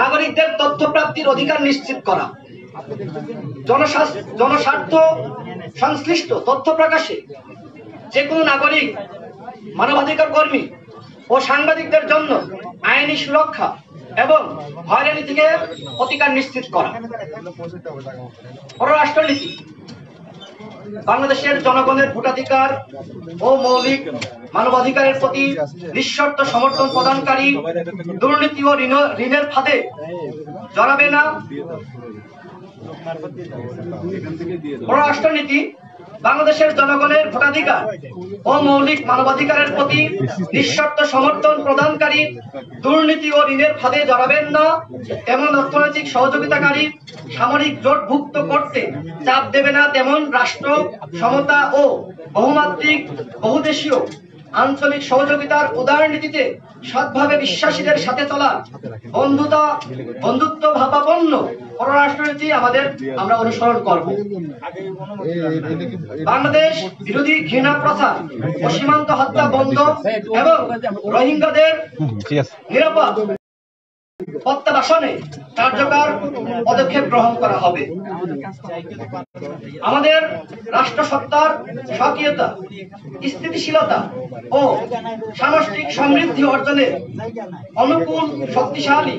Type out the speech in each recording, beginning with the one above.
নাগরিকদের তথ্য প্রাপ্তির অধিকার নিশ্চিত করা, জনস্বার্থ সংশ্লিষ্ট তথ্য প্রকাশে যে কোনো নাগরিক, মানবাধিকার কর্মী ও সাংবাদিকদের জন্য আইনি সুরক্ষা এবং হয়রানি থেকে প্রতিকার নিশ্চিত করা। পররাষ্ট্রনীতি বাংলাদেশের জনগণের ভোটাধিকার ও মৌলিক মানবাধিকারের প্রতি নিঃশর্ত সমর্থন প্রদানকারী, দুর্নীতি ও ঋণের ফাঁদে জড়াবে না। পররাষ্ট্রনীতি বাংলাদেশের জনগণের ভোটাধিকার ও মৌলিক মানবাধিকারের প্রতি নিঃশর্ত সমর্থন প্রদানকারী, দুর্নীতি ও ঋণের ফাঁদে জড়াবেন না তেমন অর্থনৈতিক সহযোগিতাকারী, সামরিক জোটভুক্ত করতে চাপ দেবে না তেমন রাষ্ট্র সমতা ও বহুমাত্রিক বহুদেশীয় আঞ্চলিক সহযোগিতার উদারনীতিতে সৎভাবে বিশ্বাসীদের সাথে চলা বন্ধুত্ব ভাবাপন্ন পররাষ্ট্রনীতি আমরা অনুসরণ করব। বাংলাদেশ বিরোধী ঘৃণা প্রচার ও সীমান্ত হত্যা বন্ধ এবং রোহিঙ্গাদের নিরাপদ প্রত্যাবাসনে কার্যকর পদক্ষেপ গ্রহণ করা হবে। আমাদের রাষ্ট্রসত্তার স্বকীয়তা, স্থিতিশীলতা ও সামষ্টিক সমৃদ্ধি অর্জনে অনুকূল শক্তিশালী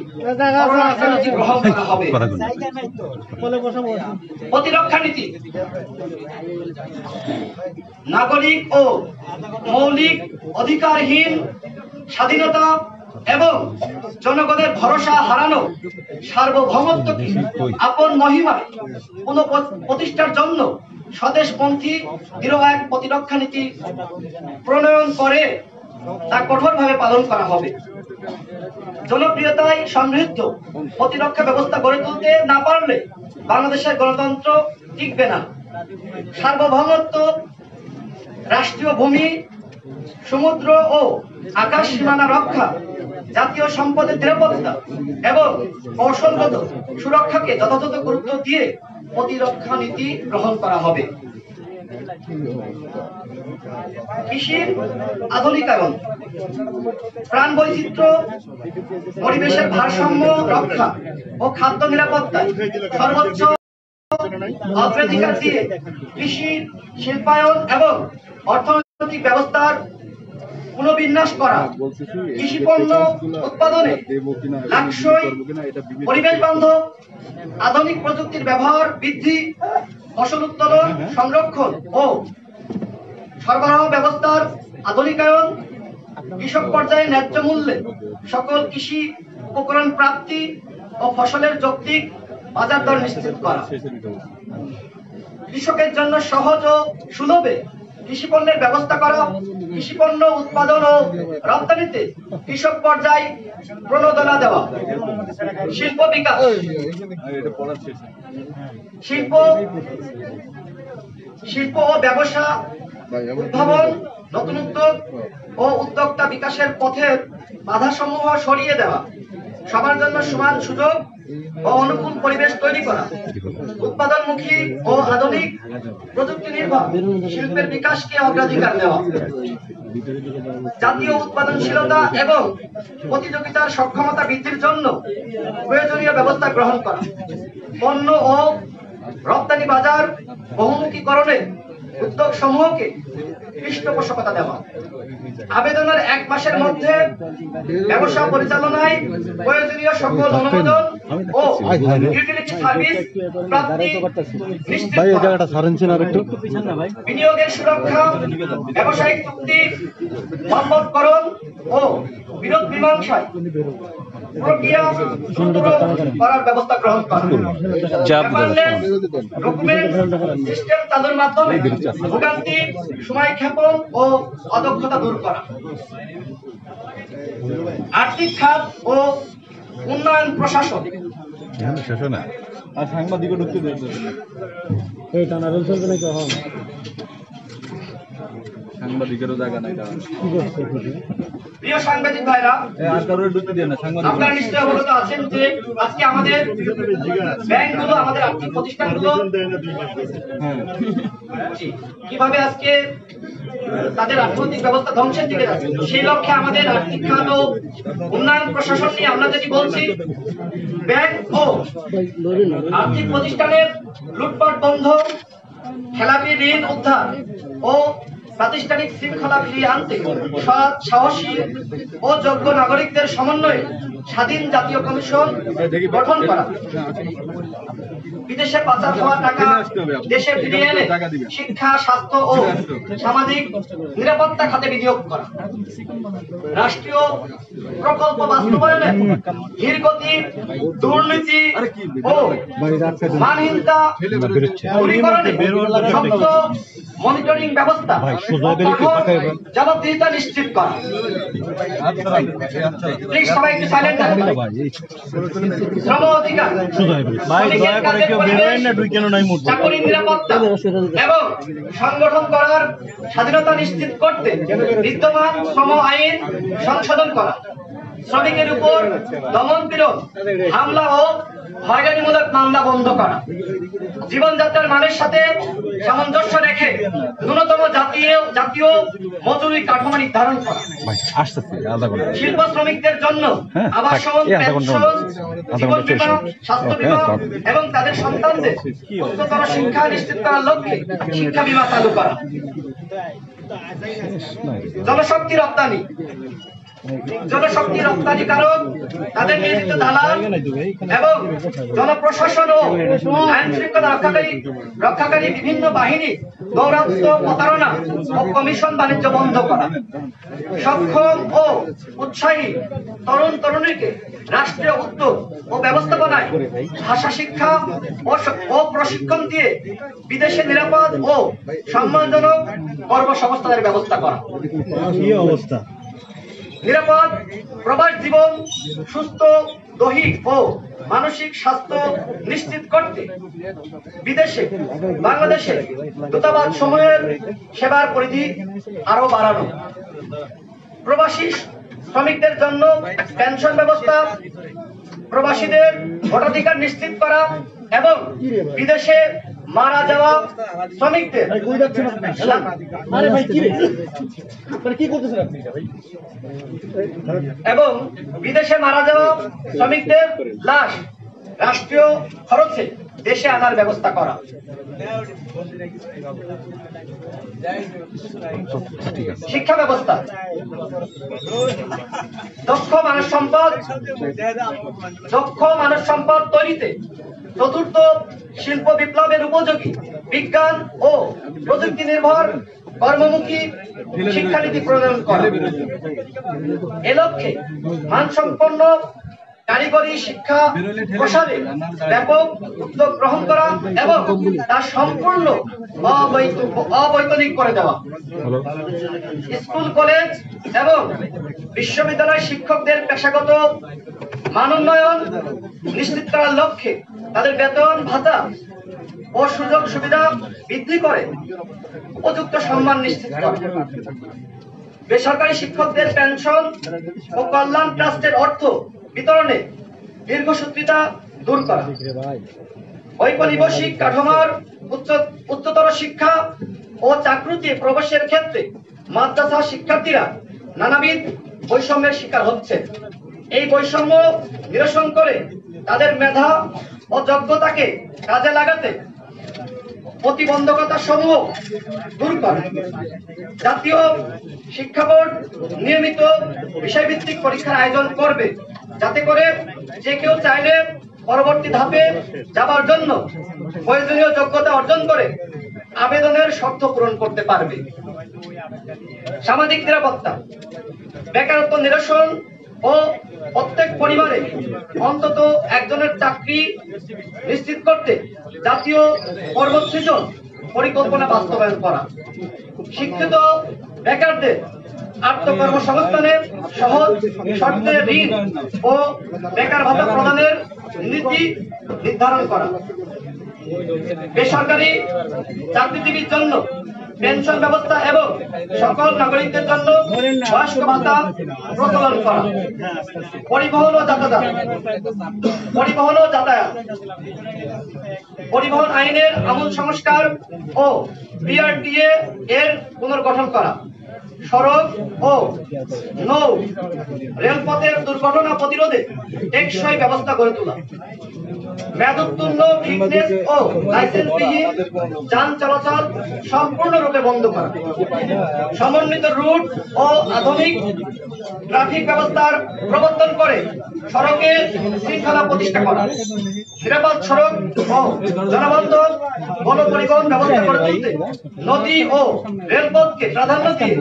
পররাষ্ট্রনীতি গ্রহণ করা হবে। প্রতিরক্ষা নীতি নাগরিক ও মৌলিক অধিকারহীন স্বাধীনতা এবং জনগণের ভরসা হারানো সার্বভৌমত্বকে আপন মহিমায় পুনঃপ্রতিষ্ঠার জন্য স্বদেশপন্থী দৃঢ় এক প্রতিরক্ষা নীতি প্রণয়ন করে তা কঠোরভাবে পালন করা হবে। জনপ্রিয়তায় সমৃদ্ধ প্রতিরক্ষা ব্যবস্থা গড়ে তুলতে না পারলে বাংলাদেশের গণতন্ত্র টিকবে না। সার্বভৌমত্ব, রাষ্ট্রীয় ভূমি, সমুদ্র ও আকাশ সীমানা রক্ষা, জাতীয় সম্পদের নিরাপত্তা এবং কৌশলগত সুরক্ষাকে যথাযথ গুরুত্ব দিয়ে প্রতিরক্ষা নীতি গ্রহণ করা হবে। কৃষির আধুনিকায়ন, প্রাণ বৈচিত্র্য, পরিবেশের ভারসাম্য রক্ষা ও খাদ্য নিরাপত্তায় সর্বোচ্চ অগ্রাধিকার দিয়ে কৃষি শিল্পায়ন এবং অর্থনৈতিক ব্যবস্থার পুনর্বিন্যাস করা, কৃষি পণ্য উৎপাদনে লাক্সই, পরিবেশ বান্ধব, আধুনিক প্রযুক্তির ব্যবহার বৃদ্ধি, ফসল উৎপাদন, সংরক্ষণ ও সরবরাহ ব্যবস্থার আধুনিকায়ন, কৃষক পর্যায়ে ন্যায্য মূল্যে সকল কৃষি উপকরণ প্রাপ্তি ও ফসলের যৌক্তিক বাজার দর নিশ্চিত করা, কৃষকের জন্য সহজ ও সুলভে কৃষি পণ্যের ব্যবস্থা করা, কৃষি পণ্য উৎপাদন ও রপ্তানিতে কৃষক পর্যায়ে প্রণোদনা দেওয়া, শিল্প বিকাশ, শিল্প ও ব্যবসা উদ্ভাবন, নতুন উদ্যোগ ও উদ্যোক্তা বিকাশের পথের বাধাসমূহ সরিয়ে দেওয়া, সবার জন্য সমান সুযোগ ও অনুকূল পরিবেশ তৈরি করা, উৎপাদনমুখী ও আধুনিক প্রযুক্তি নির্ভর শিল্পের বিকাশকে অগ্রাধিকার দেওয়া, জাতীয় উৎপাদনশীলতা এবং প্রতিযোগিতার সক্ষমতা বৃদ্ধির জন্য প্রয়োজনীয় ব্যবস্থা গ্রহণ করা, পণ্য ও রপ্তানি বাজার বহুমুখীকরণে উদ্যোগ সমূহকে পৃষ্ঠপোষকতা দেওয়া, আবেদনের 1 মাসের মধ্যে ব্যবসা পরিচালনায় প্রয়োজনীয় সকল অনুমোদন ও ইউটিলিটি সার্ভিস প্রাপ্তি নিশ্চিত করা, বিনিয়োগের সুরক্ষা, ব্যবসায়িক চুক্তি সম্পদকরণ ও বিরোধ মীমাংসায় প্রক্রিয়া সুন্দর করার ব্যবস্থা গ্রহণ করা, ডকুমেন্ট সিস্টেম চালুর মাধ্যমে ভোগান্তি, সময়ক্ষেপণ ও অদক্ষতা দূর করা, আর্থিক খাত ও উন্নয়ন প্রশাসন আর সাংবাদিক ঢুকতে দেয় এই টানা রোল চলবে নাকি সাংবাদিকেরও জায়গা নাই। প্রিয় সাংবাদিক ভাইরা, আপনারা নিশ্চয়ই অবগত আছেন যে আজকে আমাদের ব্যাংকগুলো, আমাদের আর্থিক প্রতিষ্ঠানগুলো কিভাবে আজকে তাদের অর্থনৈতিক ব্যবস্থা ধ্বংসের দিকে যাচ্ছে। সেই লক্ষ্যে আমাদের আর্থিক খাত ও উন্নয়ন প্রশাসন নিয়ে আমরা যেটি বলছি, ব্যাংক ও আর্থিক প্রতিষ্ঠানের লুটপাট বন্ধ, খেলাপি ঋণ উদ্ধার ও প্রাতিষ্ঠানিক শৃঙ্খলা ফিরিয়ে আনতে সৎ, সাহসী ও যোগ্য নাগরিকদের সমন্বয়ে স্বাধীন জাতীয় কমিশন গঠন করা, বিদেশে পাচার হওয়া টাকা দেশে ফিরিয়ে এনে শিক্ষা, স্বাস্থ্য ও সামাজিক নিরাপত্তা খাতে বিনিয়োগ করা, রাষ্ট্রীয় প্রকল্প বাস্তবায়নে ধীরগতি, দুর্নীতি ও মানহীনতা দূরীকরণে শক্ত মনিটরিং ব্যবস্থা, জবাবদিহিতা নিশ্চিত করা। প্লিজ সবাই একটু সাইলেন্ট থাকুন। শ্রম অধিকার, চাকরির নিরাপত্তা এবং সংগঠন করার স্বাধীনতা নিশ্চিত করতে বিদ্যমান শ্রম আইন সংশোধন করা, শ্রমিকের উপর দমন পীড়ন, হামলা ও হয়রানিমূলক মামলা বন্ধ করা, জীবনযাত্রার মানের সাথে সামঞ্জস্য রেখে ন্যূনতম জাতীয় মজুরি কাঠামো নির্ধারণ করা, শিল্প শ্রমিকদের জন্য আবাসন, পেনশন, জীবন বীমা, স্বাস্থ্য বীমা এবং তাদের সন্তানদের উচ্চতর শিক্ষা নিশ্চিত করার লক্ষ্যে শিক্ষা বীমা চালু করা, জনশক্তি রপ্তানি, জনশক্তি রপ্তানিকারক, তাদের নিয়োজিত দালাল এবং জনপ্রশাসন ও আইন শৃঙ্খলা রক্ষাকারী বিভিন্ন বাহিনী দৌরাত্ম্য, প্রতারণা ও কমিশন বাণিজ্য বন্ধ করা, সক্ষম ও উৎসাহী তরুণ তরুণীকে রাষ্ট্রীয় উদ্যোগ ও ব্যবস্থাপনায় ভাষা শিক্ষা ও প্রশিক্ষণ দিয়ে বিদেশে নিরাপদ ও সম্মানজনক কর্মসংস্থানের ব্যবস্থা করা, নিরাপদ প্রবাস জীবন, সুস্থ দৈহিক ও মানসিক স্বাস্থ্য নিশ্চিত করতে বিদেশে বাংলাদেশে দূতাবাস সমূহের সেবার পরিধি আরো বাড়ানো, প্রবাসী শ্রমিকদের জন্য পেনশন ব্যবস্থা, প্রবাসীদের ভোটাধিকার নিশ্চিত করা এবং বিদেশে মারা যাওয়া শ্রমিকদের এবং বিদেশে মারা যাওয়া শ্রমিকদের লাশ রাষ্ট্রীয় খরচে দেশে আনার ব্যবস্থা করা, শিক্ষা ব্যবস্থা, দক্ষ মানব সম্পদ তৈরিতে চতুর্থ শিল্প বিপ্লবের উপযোগী বিজ্ঞান ও প্রযুক্তি নির্ভর কর্মমুখী শিক্ষানীতি প্রণয়ন করা, এ লক্ষ্যে মানসম্পন্ন কারিগরি শিক্ষা প্রসারে ব্যাপক উদ্যোগ গ্রহণ করা এবং তা সম্পূর্ণ অবৈতনিক করে দেওয়া, স্কুল, কলেজ এবং বিশ্ববিদ্যালয় শিক্ষকদের পেশাগত মানোন্নয়ন নিশ্চিত করার লক্ষ্যে তাদের বেতন, ভাতা ও সুযোগ সুবিধা বৃদ্ধি করে উপযুক্ত সম্মান নিশ্চিত করে, বেসরকারি শিক্ষকদের পেনশন ও কল্যাণ ট্রাস্টের অর্থ বিতরণে দীর্ঘসূত্রিতা দূর করা, ঔপনিবেশিক কাঠামোর উচ্চতর শিক্ষা ও চাকরিতে প্রবেশের ক্ষেত্রে মাদ্রাসা শিক্ষার্থীরা নানাবিধ বৈষম্যের শিকার হচ্ছে। এই বৈষম্য নিরসন করে তাদের মেধা ও যোগ্যতাকে কাজে লাগাতে প্রতিবন্ধকতা সমূহ দূর করে জাতীয় শিক্ষা বোর্ড নিয়মিত বিষয়ভিত্তিক পরীক্ষার আয়োজন করবে, যাতে করে যে কেউ চাইলে পরবর্তী ধাপে যাবার জন্য প্রয়োজনীয় যোগ্যতা অর্জন করে আবেদনের শর্ত পূরণ করতে পারবে। সামাজিক নিরাপত্তা, বেকারত্ব নিরসন ও প্রত্যেক পরিবারে অন্তত একজনের চাকরি নিশ্চিত করতে জাতীয় কর্মসৃজন পরিকল্পনা বাস্তবায়ন করা, শিক্ষিত বেকারদের আত্মকর্মসংস্থানের সহজ শর্তে ঋণ ও বেকার ভাতা প্রদানের নীতি নির্ধারণ করা, বেসরকারি চাকরিজীবীর জন্য পেনশন ব্যবস্থা এবং সকল নাগরিকদের জন্য বয়স্ক ভাতা প্রচলন করা। পরিবহন ও যাতায়াত পরিবহন আইনের আমূল সংস্কার ও বিআরটিএ এর পুনর্গঠন করা। সড়ক ও নৌ রেলপথের দুর্ঘটনা প্রতিরোধে টেকসই ব্যবস্থা গড়ে তোলা। মেয়াদোত্তীর্ণ ফিটনেস ও লাইসেন্সবিহীন যান চলাচল সম্পূর্ণরূপে বন্ধ করা। সমন্বিত রুট ও আধুনিক ট্রাফিক ব্যবস্থার প্রবর্তন করে সড়কে শৃঙ্খলা প্রতিষ্ঠা করা। নিরাপদ সড়ক ও জনবন্ধন গণপরিবহন ব্যবস্থা গড়ে তুলতে নদী ও রেলপথকে প্রাধান্য দিয়ে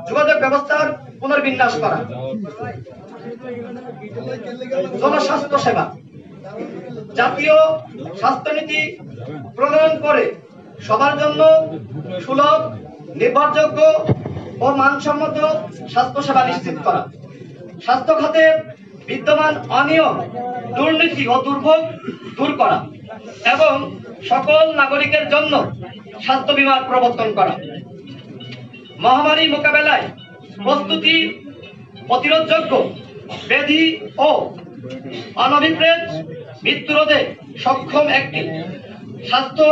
যোগাযোগ ব্যবস্থার পুনর্বিন্যাস করা। জনস্বাস্থ্য সেবা জাতীয় স্বাস্থ্যনীতি প্রণয়ন করে সবার জন্য সুলভ, নির্ভরযোগ্য ও মানসম্মত স্বাস্থ্যসেবা নিশ্চিত করা। স্বাস্থ্য খাতে বিদ্যমান অনিয়ম, দুর্নীতি ও দুর্ভোগ দূর করা এবং সকল নাগরিকের জন্য স্বাস্থ্য বীমার প্রবর্তন করা। মহামারী মোকাবেলায় প্রস্তুতি, প্রতিরোধযোগ্য ব্যাধি ও অনভিপ্রেত মৃত্যু রোধে সক্ষম একটি স্বাস্থ্য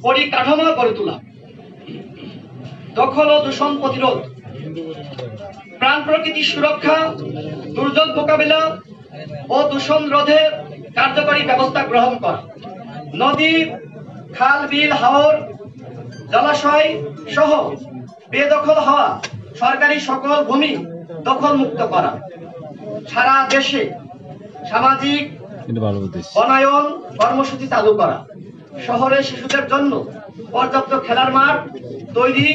পরিকাঠামো গড়ে তোলা। দখল ও দূষণ প্রতিরোধ, প্রাণ প্রকৃতি সুরক্ষা, দুর্যোগ মোকাবিলা ও দূষণ রোধে কার্যকরী ব্যবস্থা গ্রহণ করা। নদী, খাল, বিল, হাওর, জলাশয় সহ বেদখল হওয়া সরকারি সকল ভূমি দখল মুক্ত করা। সারা দেশে সামাজিক বনায়ন কর্মসূচি চালু করা। শহরে শিশুদের জন্য পর্যাপ্ত খেলার মাঠ তৈরি,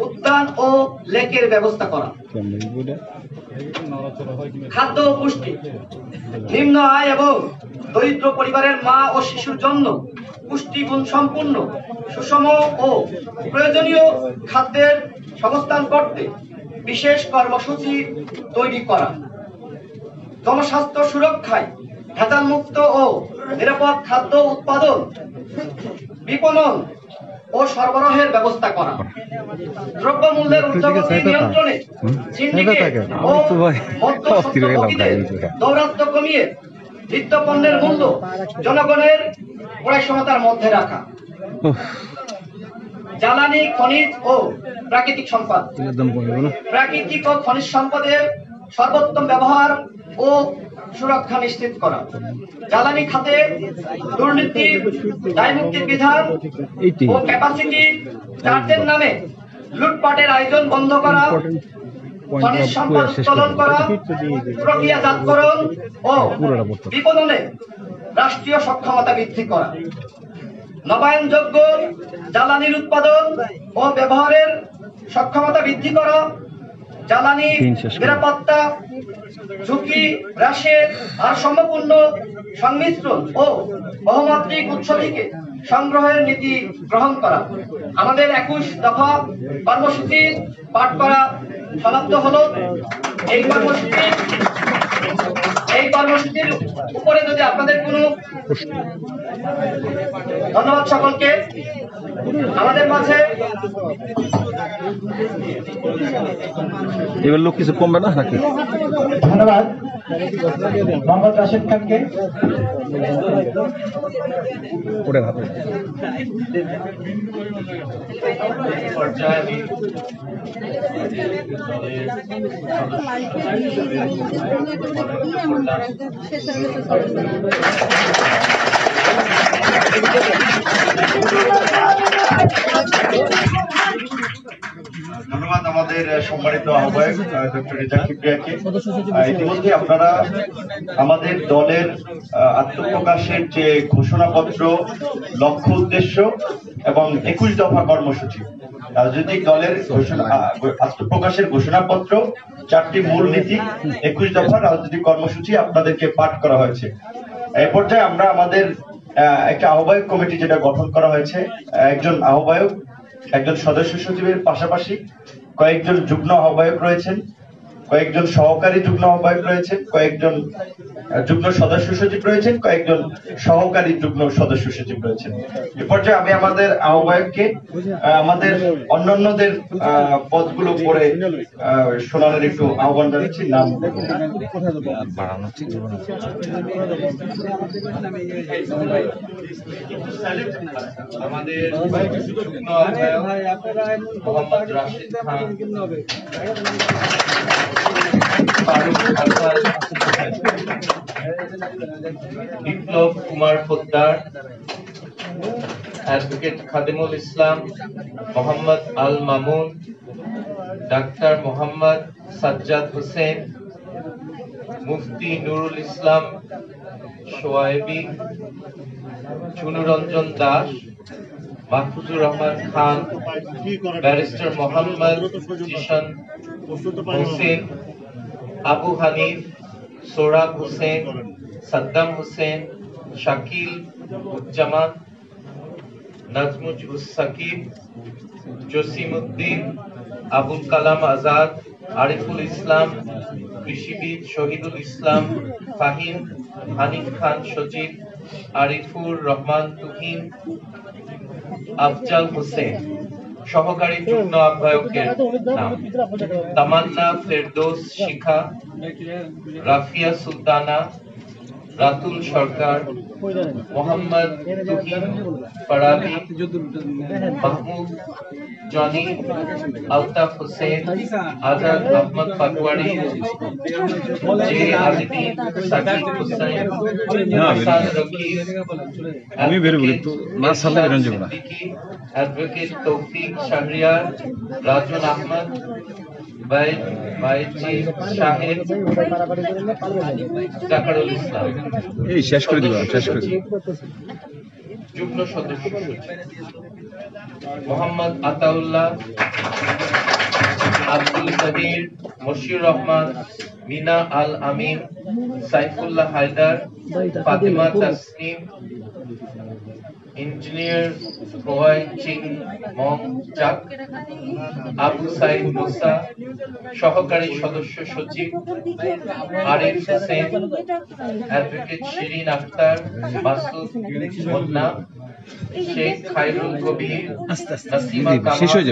উদ্যান ও লেকের ব্যবস্থা করা। খাদ্য ও পুষ্টি, নিম্ন আয় এবং দরিদ্র পরিবারের মা ও শিশুর জন্য পুষ্টিগুণ সম্পূর্ণ সুষম ও প্রয়োজনীয় খাদ্যের সংস্থান করতে বিশেষ কর্মসূচি তৈরি করা। জনস্বাস্থ্য সুরক্ষায় ভেজাল মুক্ত ও নিরাপদ খাদ্য উৎপাদন, বিপণন ও সরবরাহের ব্যবস্থা করা। দ্রব্যমূল্যের ঊর্ধ্বগতি নিয়ন্ত্রণে সিন্ডিকেট ও মধ্যস্থতাকারীদের দৌরাত্ম্য কমিয়ে নিত্য পণ্যের মূল্য জনগণের ক্রয় ক্ষমতার মধ্যে রাখা। জ্বালানি, খনিজ ও প্রাকৃতিক সম্পদ, প্রাকৃতিক ও খনিজ সম্পদের সর্বোত্তম ব্যবহার ও সুরক্ষা নিশ্চিত করা। জ্বালানি খাতে দুর্নীতি, দায়মুক্তির বিধান ও ক্যাপাসিটি চার্জের নামে লুটপাটের আয়োজন বন্ধ করা। খনিজ সম্পদ উত্তোলন করা, প্রক্রিয়াজাতকরণ ও বিপণনে রাষ্ট্রীয় সক্ষমতা বৃদ্ধি করা। নবায়নযোগ্য জ্বালানির উৎপাদন ও ব্যবহারের সক্ষমতা বৃদ্ধি করা। জ্বালানি নিরাপত্তা, ঝুঁকি হ্রাসের ভারসাম্যপূর্ণ সংমিশ্রণ ও বহুমাত্রিক উৎস থেকে সংগ্রহের নীতি গ্রহণ করা। আমাদের 21 দফা কর্মসূচি পাঠ করা সমাপ্ত হলো। এই কর্মসূচির উপরে যদি আপনাদের কোনো ধন্যবাদ সকলকে। আমাদের মাঝে এবার লোক কিছু কমবে না নাকি? ধন্যবাদ মোহাম্মদ রাশেদ খানকে। ধন্যবাদ আমাদের সম্মানিত আহ্বায়ক ডক্টর রেজা কিবরিয়াকে। ইতিমধ্যে আপনারা আমাদের দলের আত্মপ্রকাশের যে ঘোষণাপত্র, লক্ষ্য উদ্দেশ্য এবং 21 দফা কর্মসূচি, রাজনৈতিক দলের আত্মপ্রকাশের ঘোষণাপত্র, 4টি মূল নীতি, 21 দফা রাজনৈতিক কর্মসূচি আপনাদেরকে পাঠ করা হয়েছে। এই পর্যায়ে আমরা আমাদের একটা আহ্বায়ক কমিটি যেটা গঠন করা হয়েছে, একজন আহ্বায়ক, একজন সদস্য সচিবের পাশাপাশি কয়েকজন যুগ্ম আহ্বায়ক রয়েছেন, কয়েকজন সহকারী যুগ্ম আহ্বায়ক রয়েছেন, কয়েকজন যুগ্ম সদস্য সচিব রয়েছেন, কয়েকজন সহকারী যুগ্ম সদস্য সচিব রয়েছেন। এ পর্যায়ে আমি আমাদের আহ্বায়ককে আমাদের অন্যান্যদের পদগুলো পরে শোনানোর একটু আহ্বান জানাচ্ছি। নাম আমাদের যুগ্ম আহ্বায়ক মোহাম্মদ রাশিদ খান, ফারুক হাসান, বিপ্লব কুমার পোদ্দার, অ্যাডভোকেট খাদিমুল ইসলাম, মোহাম্মদ আল মামুন, ডাক্তার মোহাম্মদ সাজ্জাদ হোসেন, মুফতি নুরুল ইসলাম সোয়াইবি, চুনুরঞ্জন দাস, মাহফুজুর রহমান খান, ব্যারিস্টার মোহাম্মদ জিশান হোসেন, আবু হানিফ, সোহরাব হোসেন, সাদ্দাম হোসেন, শাকিল উজ্জামান, নাজমুল সাকিব, জসিমউদ্দিন, আবুল কালাম আজাদ, আরিফুল ইসলাম, কৃষিবিদ শহীদুল ইসলাম ফাহিম, হানিফ খান সজীব, আরিফুর রহমান তুহিন, আফজাল হোসেন। সহকারী যুগ্ম আহ্বায়কের নাম: তামান্না ফেরদৌস শিখা, রাফিয়া সুলতানা, রাতুল সরকার, মোহাম্মদ তুহিন ফারাবি, মাহমুদ জনি, আলতাফ হোসেন, আজাদ আহমদ পাটোয়ারি, জে আলিদিন, সাকিব হোসেন, হাসান রকিব, অ্যাডভোকেট তৌফিক শাহরিয়ার, রাজন আহমদ, বাইজি শাহেদ, জাকারুল ইসলাম। এই শেষ করে দিবা, শেষ করে দিবা। যুগ্ম সদস্য মোহাম্মদ আতাউল্লাহ, আব্দুল কাদির, মশিউর রহমান, মিনা আল আমিন, সাইফুল্লাহ হায়দার, ফাতেমা তাসনিম, ইঞ্জিনিয়ার প্রোয়াই চিং মং জাক, আবু সাইদ মুসা। সহকারী সদস্য সচিব আরিফ হোসেন, অ্যাডভোকেট শিরিন আখতার, মাসুদ মুন্না, শেখ খায়রুল কবির, নাসিমা কামাল,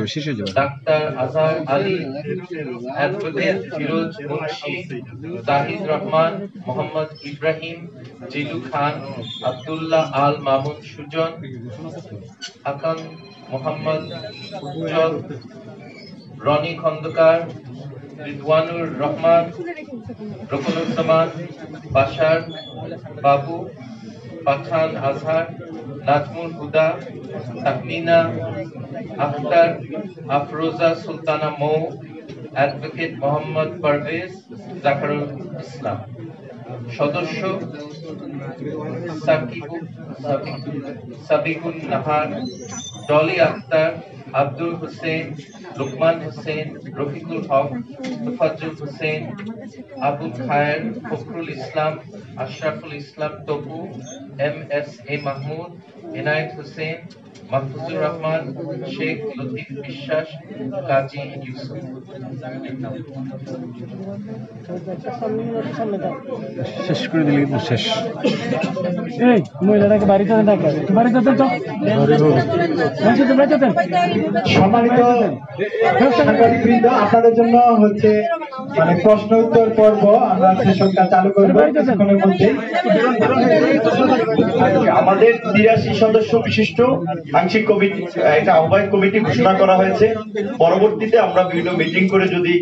ডাক্তার আজহার আলী, অ্যাডভোকেট ফিরোজ মুন্সি, জাহিদ রহমান, মোহাম্মদ ইব্রাহিম, জিলু খান, আব্দুল্লাহ আল মামুন সুজন, হাকান মোহাম্মদ উজ্জ্বল, রনি খন্দকার, রিদওয়ানুর রহমান, রকুনুজ্জামান, বাশার বাবু, পাঠান আজহার, নাজমুল হুদা, তাকমিনা আখতার, আফরোজা সুলতানা মৌ, অ্যাডভোকেট মোহাম্মদ পারভেজ, জাকারুল ইসলাম। সদস্য সাবিকুন নাহার, ডলি আক্তার, আব্দুল হোসেন, লুকমান হোসেন, রফিকুল হক, তোফাজ্জল হোসেন, আবুল খায়ের, ফখরুল ইসলাম, আশরাফুল ইসলাম তপু, MSA মাহমুদ, এনায়েত হোসেন, মাহফুজুর রহমান, শেখ লতিফ বিশ্বাস, কাজী ইউসুফ। শেষ করে দিলে কিন্তু শেষ। এই মহিলাটাকে বাড়িতে দেখে বাড়িতে তো সম্মানিত সাংবাদিকবৃন্দ, আপনাদের জন্য হচ্ছে মানে প্রশ্ন উত্তর পর্ব আমরা সেশনটা চালু করবো কিছুক্ষণের মধ্যেই। আমাদের 83 সদস্য বিশিষ্ট আংশিক কমিটি, একটা আহ্বায়ক কমিটি ঘোষণা করা হয়েছে। পরবর্তীতে আমরা বিভিন্ন মিটিং করে যদি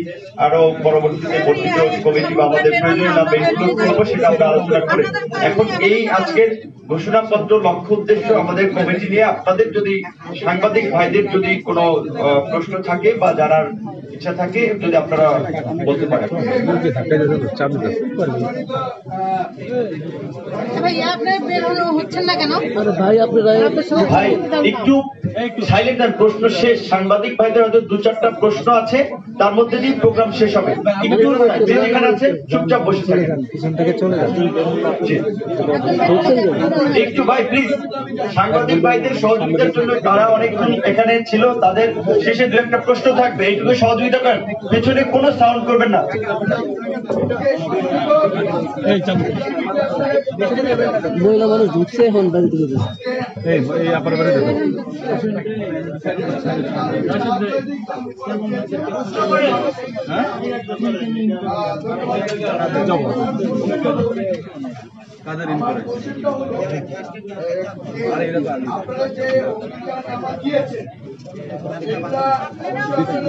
আরো পরবর্তীতে বর্ধিত কমিটি বা আমাদের প্রয়োজনীয় নামে ইনক্লুড করবো, সেটা আমরা আলোচনা করে এখন এই আজকের ঘোষণাপত্র লক্ষ্য উদ্দেশ্য আমাদের কমিটি নিয়ে আপনাদের যদি সাংবাদিক ভাইদের যদি কোনো প্রশ্ন থাকে বা জানার ইচ্ছা থাকে যদি আপনারা বলতে পারেন। ভাই একটু সাইলেন্ট, প্রশ্ন শেষ। সাংবাদিক ভাইদের হয়তো 2-4টা প্রশ্ন আছে, তার মধ্যে দিয়ে প্রোগ্রাম শেষ হবে। কিন্তু যে যেখানে আছে চুপচাপ বসে থাকেন। জি। একটু ভাই প্লিজ, সাংবাদিক ভাইদের সহযোগিতার জন্য, তারা অনেকক্ষণ এখানে ছিল, তাদের শেষে দু একটা প্রশ্ন থাকবে, এইটুকু সহযোগিতা করেন। পেছনে কোনো সাউন্ড করবেন না। মহিলা মানুষ ঢুকছে এখন বাড়ি থেকে এই আপনার বাড়ি দেখো কাদের ইন করে আরে এটা তো আপনারা যে অভিযান নামা দিয়েছেন এটা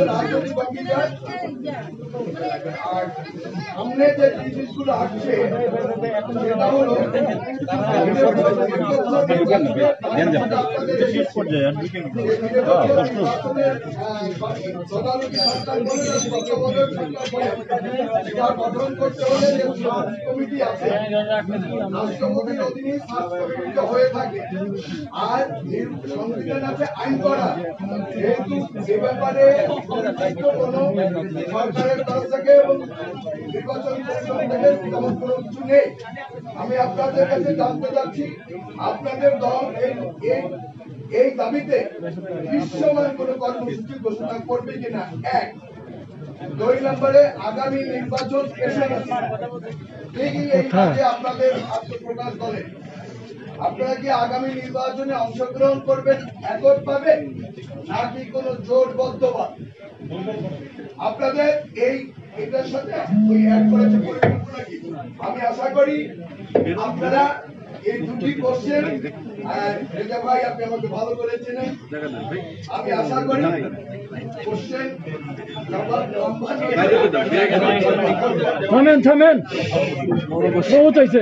রাজনৈতিক অভিযান, আর সামনে যে জিনিসগুলো আসছে সেটা হলো কমিটি আছে, রাষ্ট্রপতির অধীনে হয়ে থাকে, আর সংবিধান আছে আইন করা। যেহেতু এ ব্যাপারে সরকারের তরফ থেকে এবং নির্বাচন কমিশন থেকে তেমন কোনো কিছু নেই। আমি আপনাদের কাছে জানতে চাচ্ছি, আপনাদের দল এই দাবিতে দৃশ্যমান কোনো কর্মসূচি ঘোষণা করবে কিনা, এক। 2 নম্বরে আগামী নির্বাচন এসে গেছে, ঠিকই এই কাজে আপনাদের আত্মপ্রকাশ দলে, আপনারা কি আগামী নির্বাচনে অংশগ্রহণ করবেন এককভাবে নাকি কোনো জোটবদ্ধভাবে? আপনাদের এটার সাথে ওই এক করেছে পরিকল্পনা কি? আমি আশা করি আপনারা এই দুটি কোশ্চেন, রেজা ভাই আপনি আমাকে ভালো করে চেনেন, আমি আশা করি কোশ্চেন থামেন বহুত হয়েছে।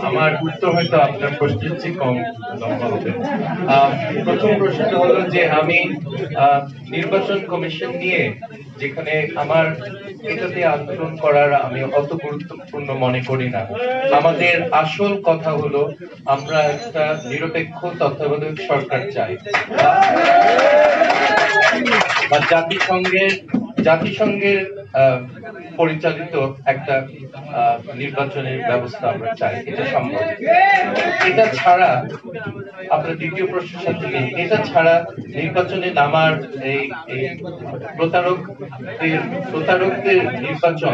আমার উত্তর হয়তো আপনার প্রশ্নের চেয়ে কম লম্বা হবে। প্রথম প্রশ্নটা হলো যে আমি নির্বাচন কমিশন নিয়ে, যেখানে আমার এটাতে আন্দোলন করার আমি অত গুরুত্বপূর্ণ মনে করি না। আমাদের আসল কথা হলো আমরা একটা নিরপেক্ষ তত্ত্বাবধায়ক সরকার চাই, বা জাতিসংঘের পরিচালিত একটা নির্বাচনের ব্যবস্থা আমরা চাই। এটা সম্ভব। এটা ছাড়া আপনার দ্বিতীয় প্রশ্নের সাথে নেই, এটা ছাড়া নির্বাচনে নামার এই প্রতারকদের নির্বাচন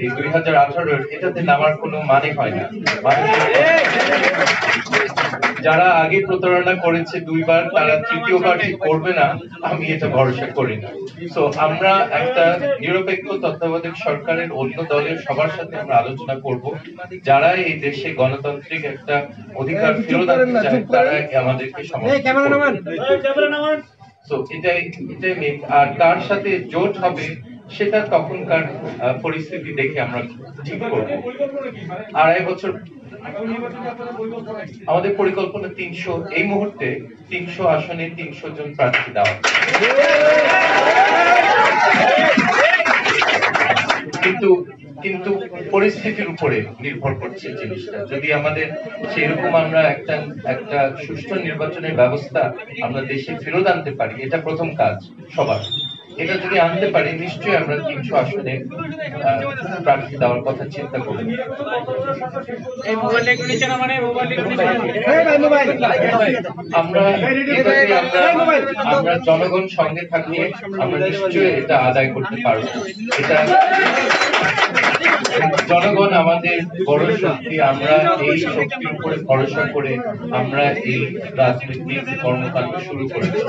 এই 2018 এটাতে নামার কোনো মানে হয় না। যারা আগে প্রতারণা করেছে 2 বার, তারা 3য়বার করবে না, আমি এটা ভরসা করি না। তো আমরা একটা নিরপেক্ষ তত্ত্বাবধায়ক সরকারের অন্য দলের সবার সাথে আমরা আলোচনা করব, যারা এই দেশে গণতান্ত্রিক একটা অধিকার ফেরত আনতে চায়, তারা আমাদেরকে সমর্থন করবে। তো এটাই মেন। আর কার সাথে জোট হবে সেটা তখনকার পরিস্থিতি দেখে আমরা ঠিক করব। 2.5 বছর আমাদের পরিকল্পনা 300, এই মুহূর্তে 300 আসনে 300 জন প্রার্থী দেওয়া, কিন্তু পরিস্থিতির উপরে নির্ভর করছে জিনিসটা। যদি আমাদের সেরকম আমরা একটা সুষ্ঠু নির্বাচনের ব্যবস্থা আমরা দেশে ফেরত আনতে পারি, এটা প্রথম কাজ সবার। এটা যদি আনতে পারি, নিশ্চয়ই আমরা 300 আসনে প্রার্থী দেওয়ার কথা চিন্তা করব। আমরা জনগণ সঙ্গে থাকলে আমরা নিশ্চয়ই এটা আদায় করতে পারবো। এটা জনগণ আমাদের বড় শক্তি। আমরা এই শক্তির উপরে ভরসা করে আমরা এই রাজনৈতিক কর্মকাণ্ড শুরু করেছি।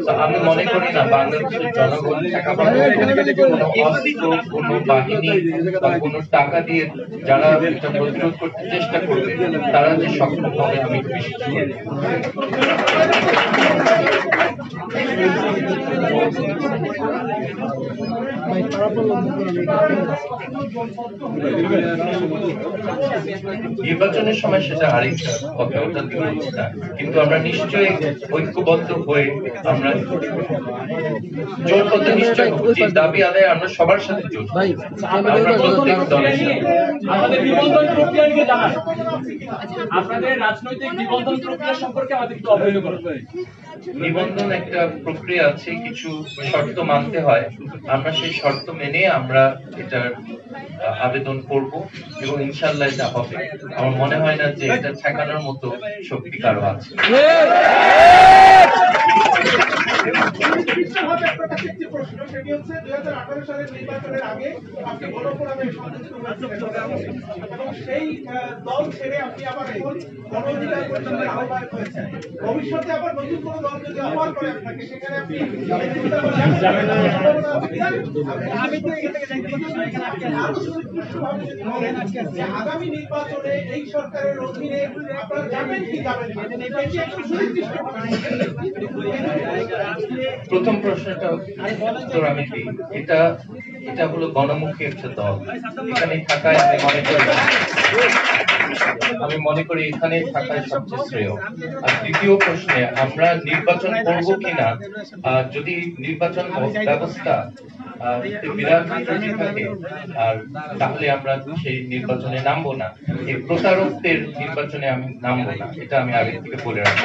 তো আমি মনে করি না বাংলাদেশের জনগণ কোনো অস্ত্র, কোনো বাহিনী বা কোনো টাকা দিয়ে যারা এটা প্রতিরোধ করতে চেষ্টা করবে, তারা যে সক্ষম হবে আমি বিশ্বাস করি। নির্বাচনের সময় সেটা আরেকটা কথা, ওটা বলছি না, কিন্তু আমরা নিশ্চয়ই ঐক্যবদ্ধ হয়ে আমরা জোট করতে নিশ্চয়ই দাবি আদায় আমরা সবার সাথে জোট, আমরা প্রত্যেক দলের সাথে। আমাদের নিবন্ধন প্রক্রিয়া নিয়ে জানান, আপনাদের রাজনৈতিক নিবন্ধন প্রক্রিয়া সম্পর্কে আমাদের একটু অবহিত করুন। নিবন্ধন একটা প্রক্রিয়া আছে, কিছু শর্ত মানতে হয়। আমরা সেই শর্ত মেনে আমরা এটার আবেদন করব এবং ইনশাল্লাহ এটা হবে। আমার মনে হয় না যে এটা ঠেকানোর মতো শক্তি কারো আছে। প্রশ্ন সেটি হচ্ছে 2018 সালের নির্বাচনের আগে আপনি গণফোরামের সভাপতি এবং সেই দল ছেড়ে আপনি আবার এখন গণ অধিকার পরিষদের আহ্বায়ক হয়েছেন। ভবিষ্যতে আবার নতুন কোন দল যদি অফার করে আপনাকে, সেখানে আপনি আগামী নির্বাচনে এই সরকারের অধীনে আপনারা যাবেন কি যাবেন না, এটি একটু সুনির্দিষ্ট। প্রথম প্রশ্নটা উত্তর আমি দিই। এটা হলো গণমুখী একটা দল, এখানে থাকায় আমি মনে করি এখানে থাকায় সবচেয়ে শ্রেয়। আর দ্বিতীয় প্রশ্নে আমরা নির্বাচন করব কিনা, যদি নির্বাচন ব্যবস্থা বিরাট ত্রুটি থাকে আর তাহলে আমরা সেই নির্বাচনে নামবো না। এই প্রতারকদের নির্বাচনে আমি নামবো না, এটা আমি আগে থেকে বলে রাখি।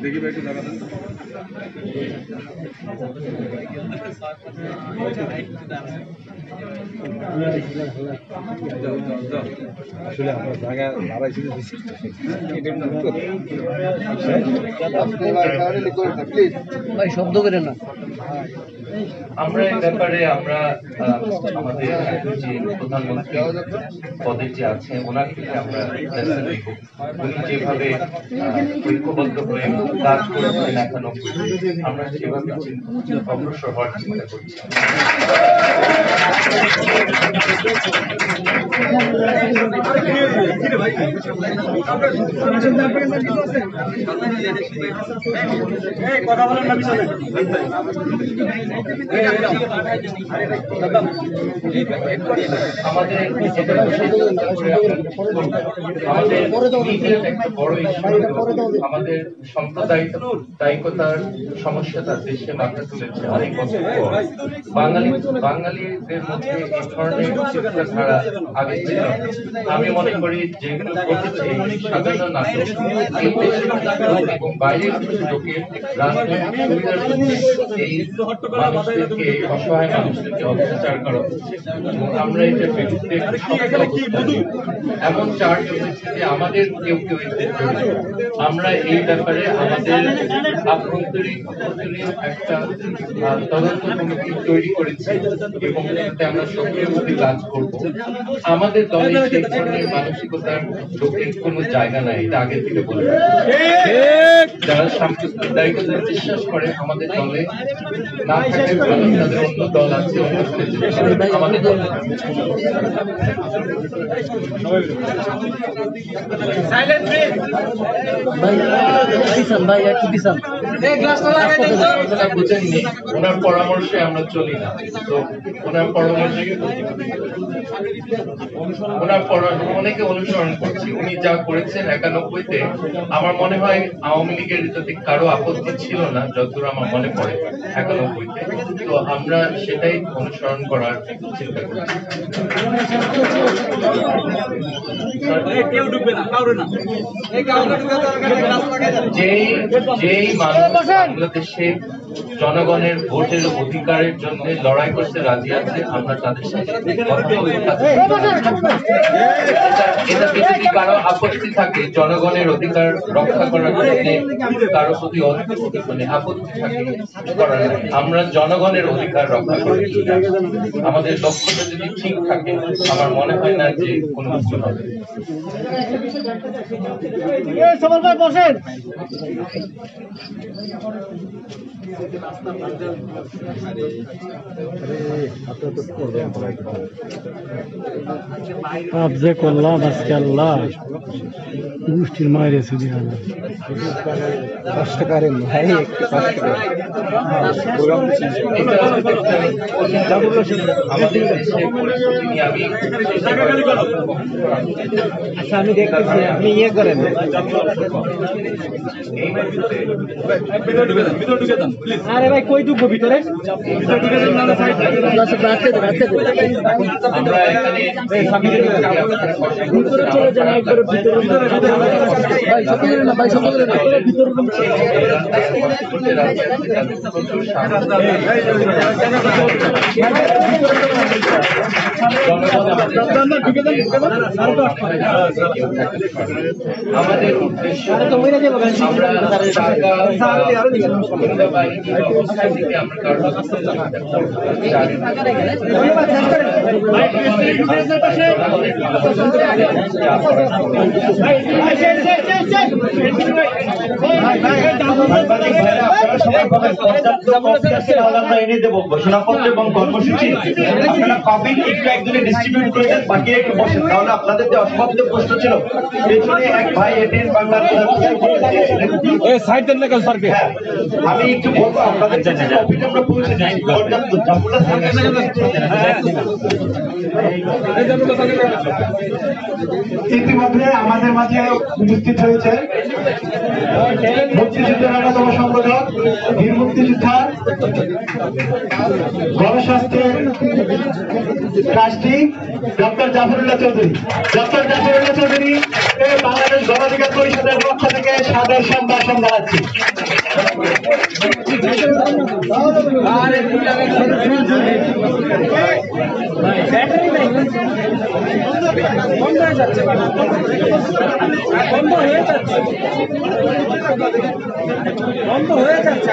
দেখি ভাই একটু জায়গা দেন। আসলে আমরা জায়গা দাঁড়াইছি ভাই শব্দ করে না। আমরা এই ব্যাপারে আমরা আমাদের যে প্রধানমন্ত্রী পদে যে আছে ওনার থেকে আমরা উনি যেভাবে ঐক্যবদ্ধ হয়ে কাজ করেছেন এখনো, আমরা সেভাবে অগ্রসর হওয়ার চিন্তা করছি। কথা বলেন না পিছনে। আমাদের একটা বড় ইস্যু, আমাদের সাম্প্রদায়িকতার সমস্যাটা দেশে মাথা তুলেছে অনেক বছর পর। বাঙালিদের মধ্যে এই ধরনের চিন্তাধারা আগে ছিল। আমি মনে করি যেগুলো ঘটেছে সাধারণ নাটক এই দেশের এবং বাইরের কিছু লোকের রাজনৈতিক সুবিধার জন্য এই মানুষদেরকে, অসহায় মানুষদেরকে অত্যাচার করা হচ্ছে এবং আমরা এটার বিরুদ্ধে এমন চার্জ উঠেছে যে আমাদের কেউ কেউ আমরা এই ব্যাপারে আমাদের আভ্যন্তরীণ একটা তদন্ত কমিটি তৈরি করেছি এবং এটাতে আমরা সক্রিয়ভাবে কাজ করব। আমাদের দলে সেই ধরনের মানসিকতার লোকের কোনো জায়গা নাই, এটা আগে থেকে বলে। যারা সাম্প্রদায়িকতায় বিশ্বাস করে আমাদের দলে না থাকে, তাদের অন্য দল আছে, আমাদের দল বুঝেননি। ওনার পরামর্শে আমরা চলি না, তো ওনার পরামর্শে অনেকে অনুসরণ করছি। উনি যা করেছেন 91-তে, আমার মনে হয় আওয়ামী লীগের যদি কারো আপত্তি ছিল না, যতদূর আমার মনে পড়ে 91-তে। তো আমরা সেটাই অনুসরণ করার চিন্তা করছি। কেউ ঢুকবে না, কাউরে না। যেই মানুষ বাংলাদেশে জনগণের ভোটের অধিকারের জন্য লড়াই করতে রাজি আছে, আমরা তাদের সাথে এটাতে যদি কারো আপত্তি থাকে, জনগণের অধিকার রক্ষা করার জন্য কারো প্রতি মানে আপত্তি থাকে, করার নাই। আমরা জনগণের অধিকার রক্ষা করি, আমাদের লক্ষ্যটা যদি ঠিক থাকে, আমার মনে হয় না যে কোনো কিছু হবে। বসেন। যে করলাম আজকে আল্লাহ গোষ্ঠীর মায়ের শুধু কষ্ট করেন ভাই, একটু কষ্ট করেন। আচ্ছা আমি দেখতেছি, আপনি ইয়ে করেন। ভিতরে ঢুকে যান, আরে ভাই কই ঢুকবো ভিতরে? আমরা এখানে ভিতরে চলে যান একবার ভিতরে ভাই সকলে না ভাই সকলে না ভিতরে আমাদের উদ্দেশ্য আমরা এনে দেবো ঘোষণাপত্র এবং কর্মসূচি আপনারা পাবেন, একটু একজনে ডিস্ট্রিবিউট করে দেন, বাকি একটু বসেন। তাহলে আপনাদের যে অসমাপ্ত প্রশ্ন ছিল পেছনে এক ভাই এটিএন বাংলার হ্যাঁ, আমি একটু বলবো আপনাদের কাছে কপিটা আমরা পৌঁছে যাই পর্যাপ্ত জাফুল্লাহ ইতিমধ্যে আমাদের মাঝে উপস্থিত হয়েছে মুক্তিযুদ্ধের অন্যতম সংগঠক বীর মুক্তিযোদ্ধা গণস্বাস্থ্যের trustee doctor Zafrullah Chowdhury. Doctor Zafrullah Chowdhury Bangladesh গণঅধিকার পরিষদের পক্ষ থেকে সাদর সম্ভাষণ জানাচ্ছি। বন্ধ হয়ে যাচ্ছে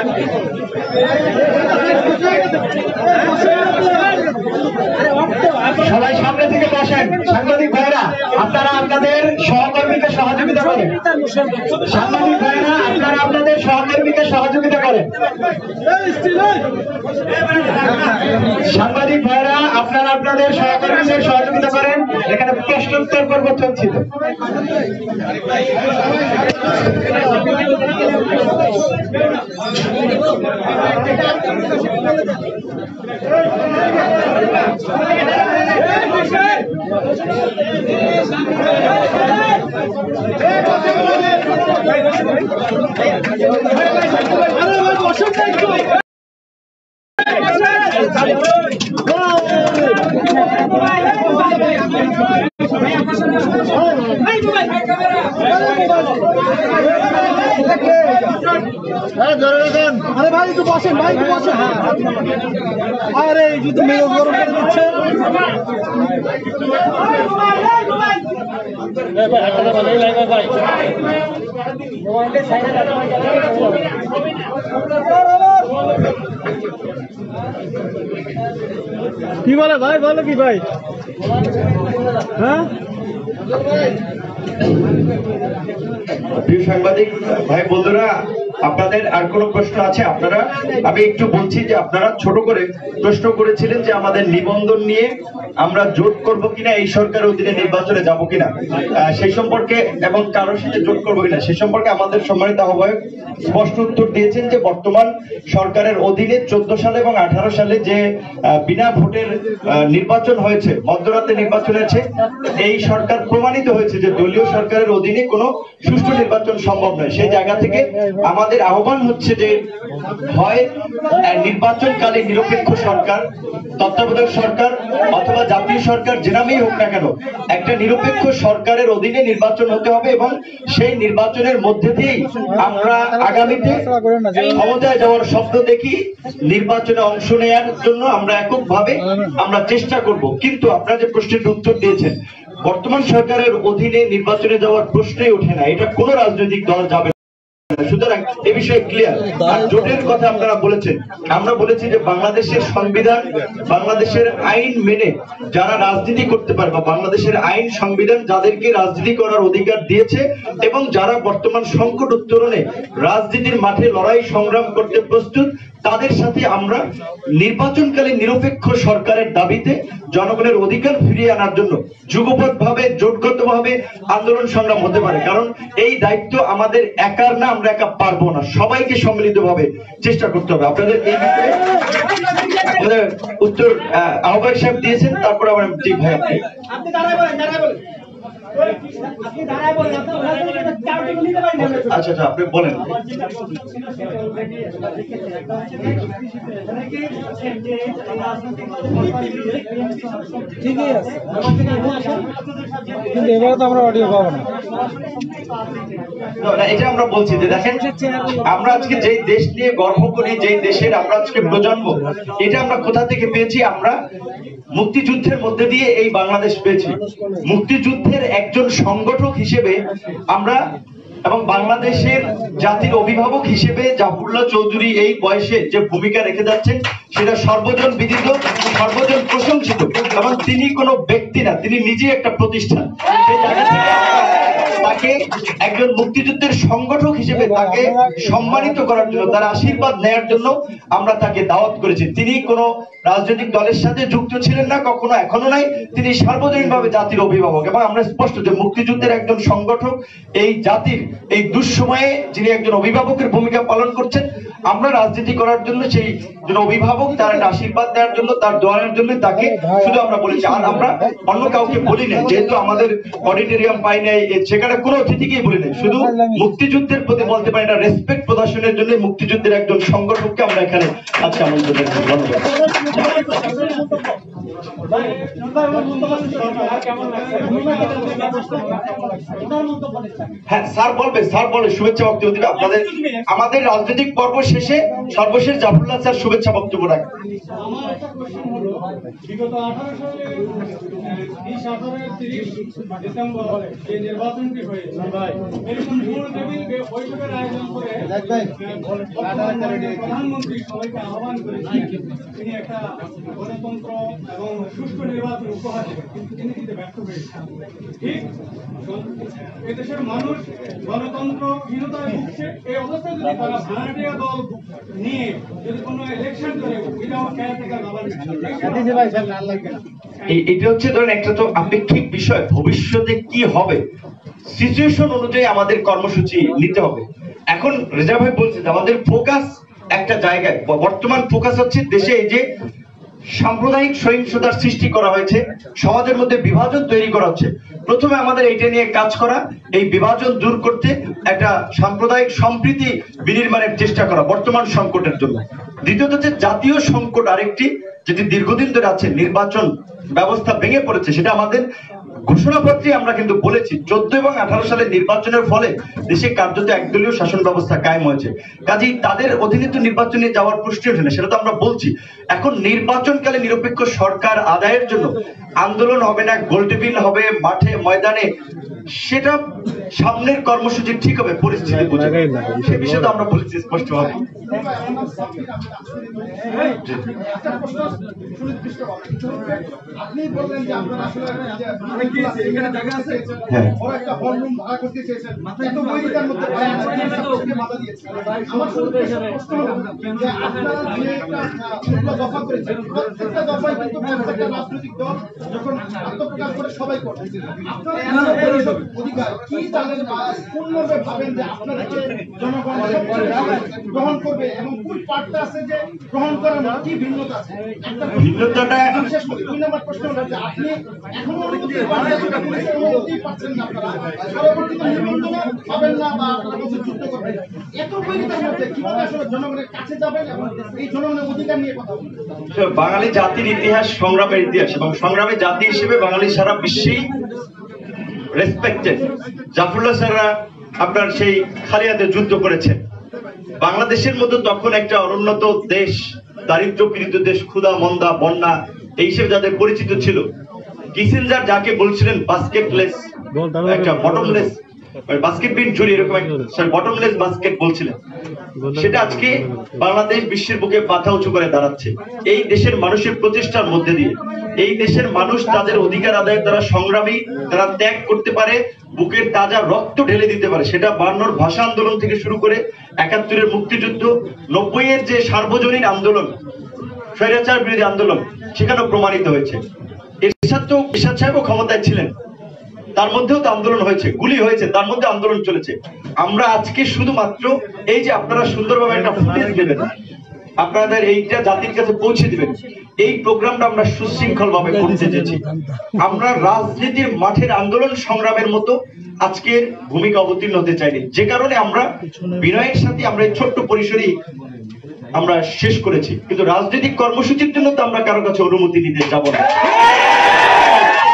সবাই সামনে থেকে বসেন। সাংবাদিক ভাইরা আপনারা আপনাদের সহকর্মীকে সহযোগিতা করেন। সাংবাদিক ভাইরা আপনারা আপনাদের সহকর্মীকে সহযোগিতা করেন। সাংবাদিক ভাইরা আপনারা আপনাদের সহকর্মীদের সহযোগিতা করেন। এখানে প্রশ্নোত্তর পর্ব চলছিল। আরে ভাই একটু বসেন, ভাই একটু বসেন। আরে এই যদি মেয়ে গরম করে দিচ্ছে কি বলে ভাই, বলো কি ভাই? হ্যাঁ প্রিয় সাংবাদিক ভাই বন্ধুরা, আপনাদের আর কোনো প্রশ্ন আছে? আপনারা, আমি একটু বলছি যে আপনারা ছোট করে প্রশ্ন করেছিলেন যে আমাদের নিবন্ধন নিয়ে আমরা জোট করব কিনা, এই সরকারের অধীনে নির্বাচনে যাব কিনা, সেই সম্পর্কে এবং কারোর সাথে জোট করবো কিনা সেই সম্পর্কে আমাদের সম্মানিত আহ্বায়ক স্পষ্ট উত্তর দিয়েছেন যে বর্তমান সরকারের অধীনে 14 সালে এবং 18 সালে যে বিনা ভোটের নির্বাচন হয়েছে, মধ্যরাতে নির্বাচন হয়েছে, এই সরকার প্রমাণিত হয়েছে যে দলীয় সরকারের অধীনে কোনো সুষ্ঠু নির্বাচন সম্ভব নয়। সেই জায়গা থেকে আমাদের আহ্বান হচ্ছে যে হয় নির্বাচনকালে নিরপেক্ষ সরকার, তত্ত্বাবধায়ক সরকার অথবা জাতীয় সরকার যে নামেই হোক না কেন, একটা নিরপেক্ষ সরকারের অধীনে নির্বাচন হতে হবে এবং সেই নির্বাচনের মধ্যে দিয়েই আমরা আগামীতে ক্ষমতায় যাওয়ার স্বপ্ন দেখি। নির্বাচনে অংশ নেওয়ার জন্য আমরা এককভাবে আমরা চেষ্টা করব। কিন্তু আপনারা যে প্রশ্নের উত্তর দিয়েছেন, বর্তমান সরকারের অধীনে নির্বাচনে যাওয়ার প্রশ্নই ওঠে না, এটা কোনো রাজনৈতিক দল যাবে। সুতরাং এ বিষয়ে ক্লিয়ার। আর জোটের কথা আপনারা বলেছেন, আমরা বলেছি যে বাংলাদেশের সংবিধান, বাংলাদেশের আইন মেনে যারা রাজনীতি করতে পারে বা বাংলাদেশের আইন সংবিধান যাদেরকে রাজনীতি করার অধিকার দিয়েছে এবং যারা বর্তমান সংকট উত্তরণে রাজনীতির মাঠে লড়াই সংগ্রাম করতে প্রস্তুত, তাদের সাথে আমরা নির্বাচনকালীন নিরপেক্ষ সরকারের দাবিতে জনগণের অধিকার ফিরিয়ে আনার জন্য যুগপৎভাবে জোটগতভাবে আন্দোলন সংগ্রাম হতে পারে। কারণ এই দায়িত্ব আমাদের একার না, আমরা একা পারবো না, সবাইকে সম্মিলিতভাবে চেষ্টা করতে হবে। আপনাদের এই বিষয়ে আমাদের উত্তর আহ্বায়ক সাহেব দিয়েছেন, তারপর আবার জি ভাই আপনি আচ্ছা আচ্ছা, আপনি বলেন। ঠিকই আছে, কিন্তু এবারে তো আমরা অডিও পাবো না। এটা আমরা বলছি যে দেখেন, আমরা আজকে যেই দেশ নিয়ে গর্ব করি, যেই দেশের আমরা আজকে প্রজন্ম, এটা আমরা কোথা থেকে পেয়েছি? আমরা মুক্তিযুদ্ধের মধ্যে দিয়ে এই বাংলাদেশ পেয়েছি। মুক্তিযুদ্ধের একজন সংগঠক হিসেবে আমরা এবং বাংলাদেশের জাতির অভিভাবক হিসেবে জাফরুল্লাহ চৌধুরী এই বয়সে যে ভূমিকা রেখে যাচ্ছেন সেটা সর্বজন বিদিত, সর্বজন প্রশংসিত, এবং তিনি কোনো ব্যক্তি না, তিনি নিজেই একটা প্রতিষ্ঠান। সেই জায়গা থেকে তাকে একজন মুক্তিযুদ্ধের সংগঠক হিসেবে তাকে সম্মানিত করার জন্য, তার আশীর্বাদ নেয়ার জন্য আমরা তাকে দাওয়াত করেছি। তিনি কোনো রাজনৈতিক দলের সাথে যুক্ত ছিলেন না, কখনো, এখনো নাই। তিনি সার্বজনীনভাবে জাতির অভিভাবক, এবং আমরা স্পষ্ট যে মুক্তিযুদ্ধের একজন সংগঠক, এই জাতির এই দুঃসময়ে যিনি একজন অভিভাবকের ভূমিকা পালন করছেন। আমরা রাজনীতি করার জন্য সেই অভিভাবক, তার একটা আশীর্বাদ দেওয়ার জন্য, তার দোয়ার জন্য তাকে শুধু আমরা বলেছি, আর আমরা অন্য কাউকে বলি নাই। যেহেতু আমাদের অডিটোরিয়াম পাই নাই, সেখানে কোনো অতিথিকেই বলি নাই, শুধু মুক্তিযুদ্ধের প্রতি বলতে পারি না, রেসপেক্ট প্রদর্শনের জন্য মুক্তিযুদ্ধের একজন সংগঠককে আমরা এখানে আজকে আমন্ত্রণ জানাচ্ছি। হ্যাঁ, স্যার বলবে, স্যার বলে শুভেচ্ছা বক্তব্য দিবে আপনাদের। আমাদের রাজনৈতিক পর্ব শেষে সর্বশেষ জাফরুল্লাহ স্যার শুভেচ্ছা বক্তব্য রাখবেন। আমার একটা প্রশ্ন হলো, বিগত 18 সালে 30 ডিসেম্বর যে নির্বাচনটি হয়েছে, এরকম মূল টেবিল বৈঠকের আয়োজন করে প্রধানমন্ত্রী সবাইকে আহ্বান করেছেন তিনি একটা গণতন্ত্র এবং সুষ্ঠু নির্বাচন উপহার দেবেন, কিন্তু তিনি কিন্তু ব্যর্থ হয়েছেন। ঠিক এদেশের মানুষ গণতন্ত্রহীনতায় ভুগছে। এই অবস্থায় যদি তারা ভাড়াটিয়া দল নিয়ে যদি কোনো ইলেকশন করে উইদাউট কেয়ারটেকার এটা হচ্ছে ধরেন একটা তো আপেক্ষিক বিষয়, ভবিষ্যতে কি হবে সিচুয়েশন অনুযায়ী আমাদের কর্মসূচি নিতে হবে। এখন রেজা ভাই বলছে যে আমাদের ফোকাস একটা জায়গায়, বর্তমান ফোকাস হচ্ছে দেশে এই যে সাম্প্রদায়িক সহিংসতার সৃষ্টি করা হয়েছে, সমাজের মধ্যে বিভাজন তৈরি করা হচ্ছে। প্রথমে আমাদের এইটা নিয়ে কাজ করা, এই বিভাজন দূর করতে একটা সাম্প্রদায়িক সম্প্রীতি বিনির্মাণের চেষ্টা করা বর্তমান সংকটের জন্য। দ্বিতীয়ত হচ্ছে জাতীয় সংকট আরেকটি, যেটি দীর্ঘদিন ধরে আছে, নির্বাচন ব্যবস্থা ভেঙে পড়েছে। সেটা আমাদের ঘোষণাপত্রে আমরা কিন্তু বলেছি 14 এবং 18 সালের নির্বাচনের ফলে দেশে কার্যত একদলীয় শাসন ব্যবস্থা কায়েম হয়েছে। কাজেই তাদের অধীনে তো নির্বাচনে যাওয়ার প্রশ্ন ওঠে না, সেটা তো আমরা বলছি। এখন নির্বাচনকালে নিরপেক্ষ সরকার আদায়ের জন্য আন্দোলন হবে না, গোলটেবিল হবে মাঠে ময়দানে, সেটা সামনের কর্মসূচি ঠিক হবে পরিস্থিতি বুঝে, সে বিষয়ে তো আমরা বলেছি স্পষ্টভাবে। আপনি বললেন যে আপনারা আসলে এখানে জায়গা আছে, বড় একটা হল রুম ভাড়া করতে চেয়েছেন, এত বইটার মধ্যে বাধা দিয়েছে। আমার শুধু প্রশ্ন হলো যে আপনারা যে একটা দফা করেছেন, প্রত্যেকটা দফায় কিন্তু প্রত্যেকটা রাজনৈতিক দল যখন আত্মপ্রকাশ করে সবাই করে, আপনারা অধিকার কি জানেন, পূর্ণভাবে ভাবেন যে আপনাদেরকে জনগণ গ্রহণ করবে, এবং কোন পার্টটা আছে যে গ্রহণ করার কি ভিন্নতা আছে? একটা ভিন্নতাটা শেষ করি। 2 নম্বর প্রশ্ন হলো যে আপনি এখনো অনুমতি পাচ্ছেন না, আপনারা পরবর্তীতে নিবন্ধন পাবেন না বা আপনারা যুদ্ধ করবেন, এত বৈরিতার মধ্যে কিভাবে আসলে জনগণের কাছে যাবেন এবং এই জনগণের অধিকার নিয়ে কথা বলবেন? বাঙালি জাতির ইতিহাস সংগ্রামের ইতিহাস, এবং সংগ্রামের জাতি হিসেবে বাঙালি সারা বিশ্বেই রেসপেক্টেড। জাফরুল্লাহ স্যাররা আপনার সেই খালিয়াতে যুদ্ধ করেছেন। বাংলাদেশের মতো তখন একটা অনুন্নত দেশ, দারিদ্র পীড়িত দেশ, ক্ষুধা মন্দা বন্যা এই হিসেবে যাদের পরিচিত ছিল, কিসেঞ্জার যাকে বলছিলেন বাস্কেটলেস, একটা বটমলেস বাস্কেট বিন জুড়ি, এরকম বটমলেস বাস্কেট বলছিলেন, সেটা আজকে বাংলাদেশ বিশ্বের বুকে মাথা উঁচু করে দাঁড়াচ্ছে এই দেশের মানুষের প্রচেষ্টার মধ্যে দিয়ে। এই দেশের মানুষ তাদের অধিকার আদায়ের দ্বারা সংগ্রামী, তারা ত্যাগ করতে পারে, বুকের তাজা রক্ত ঢেলে দিতে পারে। সেটা 52 ভাষা আন্দোলন থেকে শুরু করে 71-এর মুক্তিযুদ্ধ, 90-এর যে সার্বজনীন আন্দোলন, স্বৈরাচার বিরোধী আন্দোলন, সেখানেও প্রমাণিত হয়েছে। এরশাদ সাহেবও ক্ষমতায় ছিলেন, তার মধ্যেও তো আন্দোলন হয়েছে, গুলি হয়েছে, তার মধ্যে আন্দোলন চলেছে। আমরা আজকে শুধুমাত্র এই যে আপনারা সুন্দরভাবে একটা ফুটেজ দেবেন, আপনাদের এইটা জাতির কাছে পৌঁছে দিবেন। এই প্রোগ্রামটা আমরা সুশৃঙ্খল ভাবে করতে চেয়েছি। আমরা রাজনীতির মাঠের আন্দোলন সংগ্রামের মতো আজকের ভূমিকা অবতীর্ণ হতে চাইনি, যে কারণে আমরা বিনয়ের সাথে আমরা এই ছোট্ট পরিসরেই আমরা শেষ করেছি। কিন্তু রাজনৈতিক কর্মসূচির জন্য তো আমরা কারো কাছে অনুমতি দিতে যাব না।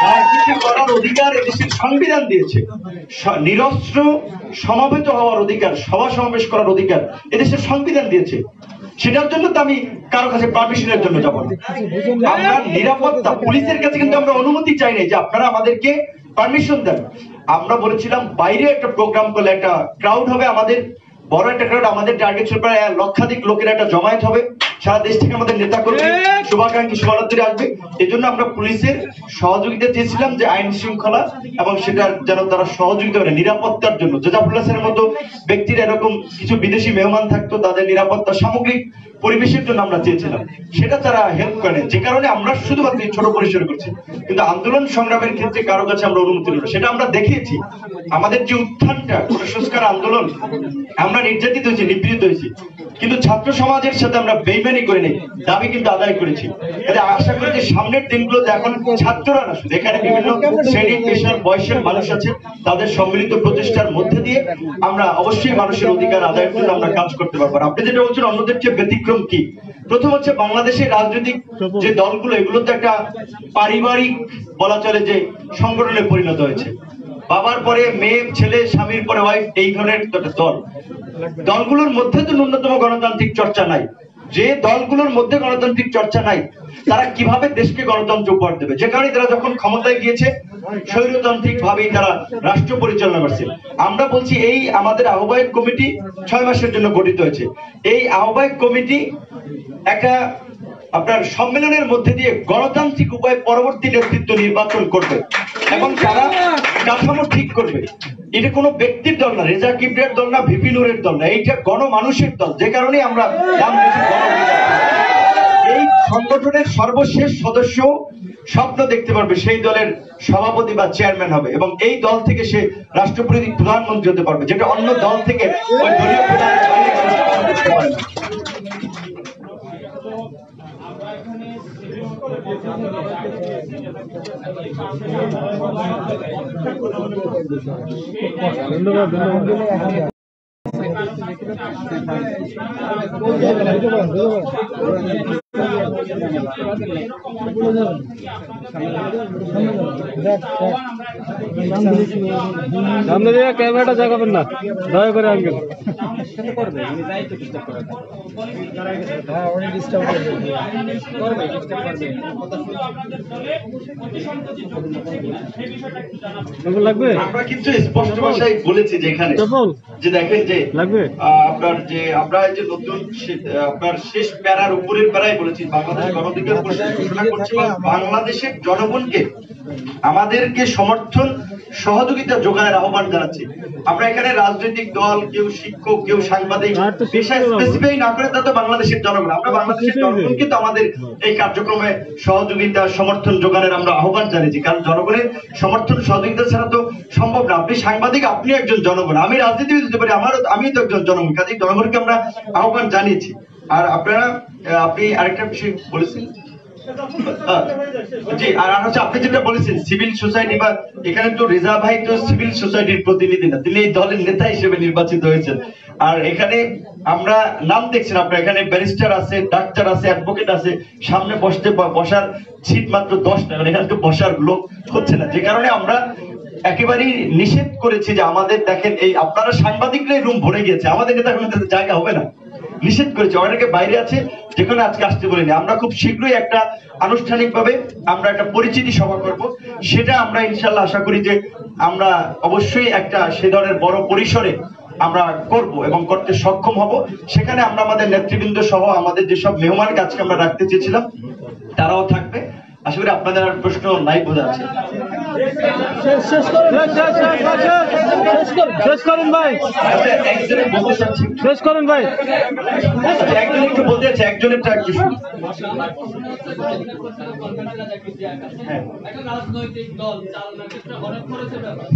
রাজনীতি করার অধিকার এদেশের সংবিধান দিয়েছে, নিরস্ত্র সমাবেত হওয়ার অধিকার, সভা সমাবেশ করার অধিকার এদেশের সংবিধান দিয়েছে। সেটার জন্য তো আমি কারো কাছে পারমিশনের জন্য যাব না। আমরা নিরাপত্তা পুলিশের কাছে কিন্তু আমরা অনুমতি চাই নাই যে আপনারা আমাদেরকে পারমিশন দেন। আমরা বলেছিলাম বাইরে একটা প্রোগ্রাম করলে একটা ক্রাউড হবে, আমাদের বড় একটা ক্রাউড, আমাদের টার্গেট ছিল প্রায় লক্ষাধিক লোকের একটা জমায়েত হবে, সারা দেশ থেকে আমাদের নেতা কর্মী শুভাকাঙ্ক্ষী শুভারাত্রী আসবে। এই জন্য আমরা পুলিশের সহযোগিতা চেয়েছিলাম যে আইন শৃঙ্খলা এবং সেটার যেন তারা সহযোগিতা করে নিরাপত্তার জন্য। জাফরুল্লাহের মতো ব্যক্তির এরকম কিছু বিদেশি মেহমান থাকতো, তাদের নিরাপত্তা সামগ্রিক পরিবেশের জন্য আমরা চেয়েছিলাম, সেটা তারা হেল্প করেন, যে কারণে আমরা শুধুমাত্র ছোট পরিসরে করছি। কিন্তু আন্দোলন সংগ্রামের ক্ষেত্রে কারো কাছে আমরা অনুমতি নেব, সেটা আমরা দেখিয়েছি। আমাদের যে উত্থানটা সংস্কার আন্দোলন, আমরা নির্যাতিত হয়েছি, নিপীড়িত হয়েছি, কিন্তু ছাত্র সমাজের সাথে আমরা বেইমানি করে নেই, দাবি কিন্তু আদায় করেছি। এতে আশা করি যে সামনের দিনগুলোতে এখন ছাত্ররা না শুধু, এখানে বিভিন্ন শ্রেণী পেশার বয়সের মানুষ আছে, তাদের সম্মিলিত প্রচেষ্টার মধ্যে দিয়ে আমরা অবশ্যই মানুষের অধিকার আদায়ের জন্য আমরা কাজ করতে পারবো। আপনি যেটা বলছেন অন্যদের চেয়ে ব্যতিক্রম কি, প্রথম হচ্ছে বাংলাদেশের রাজনৈতিক যে দলগুলো, এগুলো তো একটা পারিবারিক বলা চলে যে সংগঠনে পরিণত হয়েছে। বাবার পরে মেয়ে, ছেলে, স্বামীর পরে ওয়াইফ, এই ধরনের দল। দলগুলোর মধ্যে তো ন্যূনতম গণতান্ত্রিক চর্চা নাই। যে দলগুলোর মধ্যে গণতান্ত্রিক চর্চা নাই, তারা কিভাবে দেশকে গণতন্ত্র উপহার দেবে? যে কারণে তারা যখন ক্ষমতায় গিয়েছে স্বৈরতান্ত্রিক ভাবেই তারা রাষ্ট্র পরিচালনা করছে। আমরা বলছি এই আমাদের আহ্বায়ক কমিটি 6 মাসের জন্য গঠিত হয়েছে। এই আহ্বায়ক কমিটি একটা আপনার সম্মেলনের মধ্যে দিয়ে গণতান্ত্রিক উপায়ে পরবর্তী নেতৃত্ব নির্বাচন করবে এবং তারা কাঠামো ঠিক করবে। এটা কোনো ব্যক্তির দল না, রেজা কিবরিয়ার দল না, ভিপি নুরের দল না, এইটা গণমানুষের দল। যে কারণে আমরা এই সংগঠনের সর্বশেষ সদস্য স্বপ্ন দেখতে পারবে সেই দলের সভাপতি বা চেয়ারম্যান হবে এবং এই দল থেকে সে রাষ্ট্রপতি প্রধানমন্ত্রী হতে পারবে, যেটা অন্য দল থেকে ওই দলীয় প্রধানের বাইরে করতে পারে না। সামনে দিয়ে ক্যামেরাটা জাগাবেন না, দয়া করে আঙ্কেল। লাগবে আমরা কিন্তু স্পষ্ট ভাষায় বলেছি যেখানে যে দেখেন যে আপনার যে আমরা যে নতুন আপনার শেষ প্যারার উপরের প্যারায় বলেছি বাংলাদেশ গণঅধিকার পরিষদ ঘোষণা করছে বাংলাদেশের জনগণকে আমাদেরকে সমর্থন সহযোগিতা যোগানের আহ্বান জানাচ্ছি। আমরা এখানে রাজনৈতিক দল, কেউ শিক্ষক, কেউ সাংবাদিক পেশা স্পেসিফাই না করে তা তো বাংলাদেশের জনগণ, আমরা বাংলাদেশের জনগণকে তো আমাদের এই কার্যক্রমে সহযোগিতা সমর্থন যোগানের আমরা আহ্বান জানিয়েছি। কারণ জনগণের সমর্থন সহযোগিতা ছাড়া তো সম্ভব না। আপনি সাংবাদিক, আপনি একজন জনগণ, আমি রাজনীতিবিদ হতে পারি, আমি তো একজন জনগণ, কাজে জনগণকে আমরা আহ্বান জানিয়েছি। আর আপনারা আপনি আরেকটা বিষয় বলেছেন জি, আর হচ্ছে আপনি যেটা বলেছেন সিভিল সোসাইটি, বা এখানে তো রেজা ভাই তো সিভিল সোসাইটির প্রতিনিধি না, তিনি এই দলের নেতা হিসেবে নির্বাচিত হয়েছেন। আর এখানে আমরা নাম দেখছেন, আপনার এখানে ব্যারিস্টার আছে, ডাক্তার আছে, অ্যাডভোকেট আছে, সামনে বসার সিট মাত্র 10টা, এখানে তো বসার লোক হচ্ছে না, যে কারণে আমরা একেবারেই নিষেধ করেছি যে আমাদের দেখেন এই আপনারা সাংবাদিকরাই রুম ভরে গিয়েছে, আমাদের নেতা কোনো জায়গা হবে না, নিষেধ করেছে, অনেকে বাইরে আছে যেখানে আজকে আসতে বলিনি। আমরা খুব শীঘ্রই একটা আনুষ্ঠানিকভাবে আমরা একটা পরিচিতি সভা করব, সেটা আমরা ইনশাল্লাহ আশা করি যে আমরা অবশ্যই একটা সে ধরনের বড় পরিসরে আমরা করব এবং করতে সক্ষম হব। সেখানে আমরা আমাদের নেতৃবৃন্দ সহ আমাদের যেসব মেহমানকে আজকে আমরা রাখতে চেয়েছিলাম তারাও থাকবে। আশা করি আপনাদের আর প্রশ্ন নাই বোঝা আছে। শেষ করেন ভাই, আচ্ছা, একজনে বলতে চাচ্ছি, শেষ করেন ভাই। আচ্ছা, একজন একটু বলতে চাচ্ছে, একজনেরটা একটু শুনুন। হ্যাঁ। একটা রাজনৈতিক দল চালানোর ক্ষেত্রে অনেক খরচের ব্যাপার,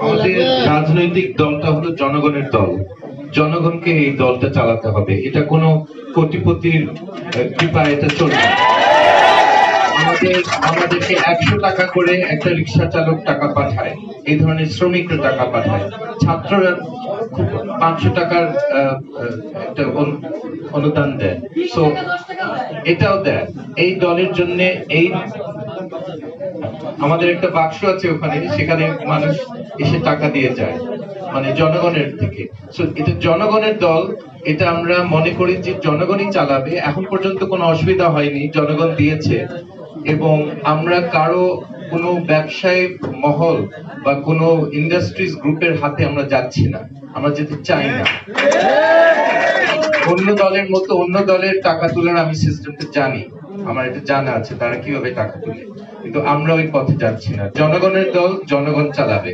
আমাদের রাজনৈতিক দলটা হলো জনগণের দল, জনগণকে এই দলটা চালাতে হবে। এটা কোনো কোটিপতির কৃপায় এটা চলবে না। আমাদেরকে 100 টাকা করে একটা রিক্সা চালক টাকা পাঠায়, এই ধরনের শ্রমিকরা টাকা পাঠায়, ছাত্ররা খুব 500 টাকার একটা অনুদান দেয়। সো এটাও দেয় এই দলের জন্য। এই আমাদের একটা বাক্স আছে ওখানে, সেখানে মানুষ এসে টাকা দিয়ে যায়, মানে জনগণের থেকে। সো এটা জনগণের দল, এটা আমরা মনে করি যে জনগণই চালাবে। এখন পর্যন্ত কোনো অসুবিধা হয়নি, জনগণ দিয়েছে। এবং আমরা কারো কোনো ব্যবসায় মহল বা কোনো ইন্ডাস্ট্রিজ গ্রুপের হাতে আমরা যাচ্ছি না, আমরা যেতে চাই না। অন্য দলের মতো অন্য দলের টাকা তোলার আমি সিস্টেমটা জানি, আমার এটা জানা আছে তারা কিভাবে টাকা তোলে, কিন্তু আমরা ওই পথে যাচ্ছি না। জনগণের দল, জনগণ চালাবে।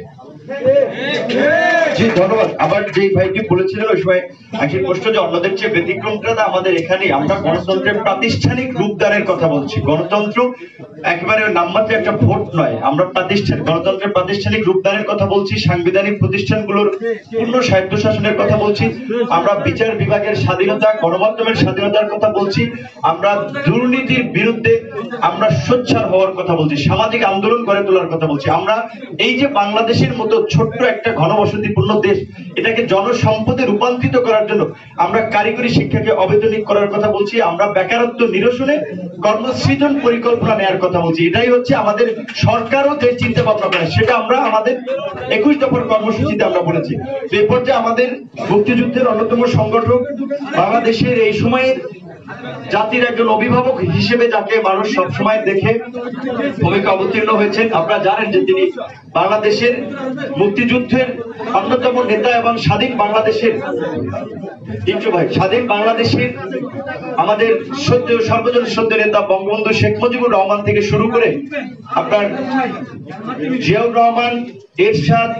জি, ধন্যবাদ। আবার যে ভাইটি বলেছিলেন ওই সময় একটি প্রশ্ন যে অন্যদের চেয়ে ব্যতিক্রমটা আমাদের এখানে, আমরা গণতন্ত্রের প্রাতিষ্ঠানিক রূপদানের কথা বলছি। গণতন্ত্র একেবারে নামমাত্র একটা ভোট নয়, আমরা গণতন্ত্রের প্রাতিষ্ঠানিক রূপদানের কথা বলছি, সাংবিধানিক প্রতিষ্ঠানগুলোর পূর্ণ স্বায়ত্তশাসনের কথা বলছি, আমরা বিচার বিভাগের স্বাধীনতা, গণমাধ্যমের স্বাধীনতার কথা বলছি, আমরা দুর্নীতির বিরুদ্ধে আমরা সোচ্চার হওয়ার কথা বলছি, সামাজিক আন্দোলন গড়ে তোলার কথা বলছি। আমরা এই যে বাংলাদেশের মতো ছোট্ট একটা ঘনবসতিপূর্ণ দেশ, এটাকে জনসম্পদে রূপান্তরিত করার জন্য আমরা কারিগরি শিক্ষাকে অবৈতনিক করার কথা বলছি, আমরা বেকারত্ব নিরসনে কর্মসৃজন পরিকল্পনা নেওয়ার কথা বলছি। এটাই হচ্ছে আমাদের সরকারও যে চিন্তা ভাবনা করে, সেটা আমরা আমাদের 21 দফার কর্মসূচিতে আমরা বলেছি। এই পর্যায়ে আমাদের মুক্তিযুদ্ধের অন্যতম সংগঠক, বাংলাদেশের এই সময়ের জাতির একজন অভিভাবক হিসেবে যাকে মানুষ সবসময় দেখে ভূমিকা অবতীর্ণ হয়েছেন, আপনারা জানেন যে তিনি বাংলাদেশের মুক্তিযুদ্ধের অন্যতম নেতা এবং স্বাধীন বাংলাদেশের আমাদের সর্বজন সদ্য নেতা বঙ্গবন্ধু শেখ মুজিবুর রহমান থেকে শুরু করে আপনার জিয়াউর রহমান, এরশাদ,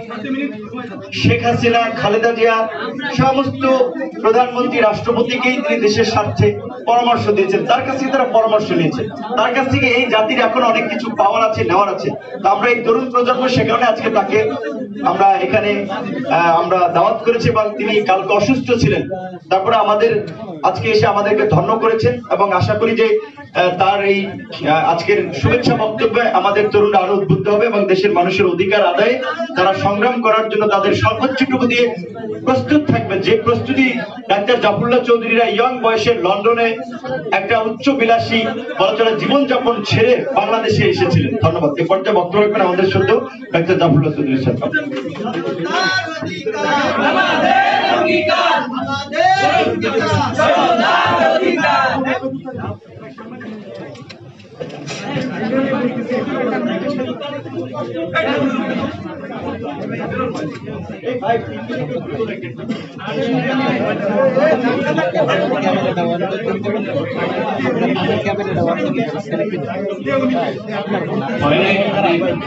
শেখ হাসিনা, খালেদা জিয়া, সমস্ত প্রধানমন্ত্রী, রাষ্ট্রপতিকেই তিনি দেশের স্বার্থে পরামর্শ দিয়েছেন, তার কাছ থেকে তারা পরামর্শ নিয়েছেন। তার কাছ থেকে এই জাতির এখন অনেক কিছু পাওয়ার আছে, নেওয়ার আছে। তো আমরা এই তরুণ প্রজন্ম, সে কারণে আজকে তাকে আমরা এখানে আমরা দাওয়াত করেছি এবং তিনি কালকে অসুস্থ ছিলেন, তারপরে আমাদের আজকে এসে আমাদেরকে ধন্য করেছেন এবং আশা করি যে তার এই আজকের শুভেচ্ছা বক্তব্যে আমাদের তরুণরা আরো উদ্বুদ্ধ হবে এবং দেশের মানুষের অধিকার আদায়ে তারা সংগ্রাম করার জন্য তাদের সর্বোচ্চটুকু দিয়ে প্রস্তুত থাকবে। যে প্রস্তুতি ডাক্তার জাফরুল্লাহ চৌধুরীরা ইয়ং বয়সে লন্ডনে একটা উচ্চ বিলাসী বলা জীবনযাপন ছেড়ে বাংলাদেশে এসেছিলেন। ধন্যবাদ। এ পর্যায়ে বক্তব্য রাখবেন আমাদের সদ্য ডাক্তার জাফরুল্লাহ চৌধুরী স্যার।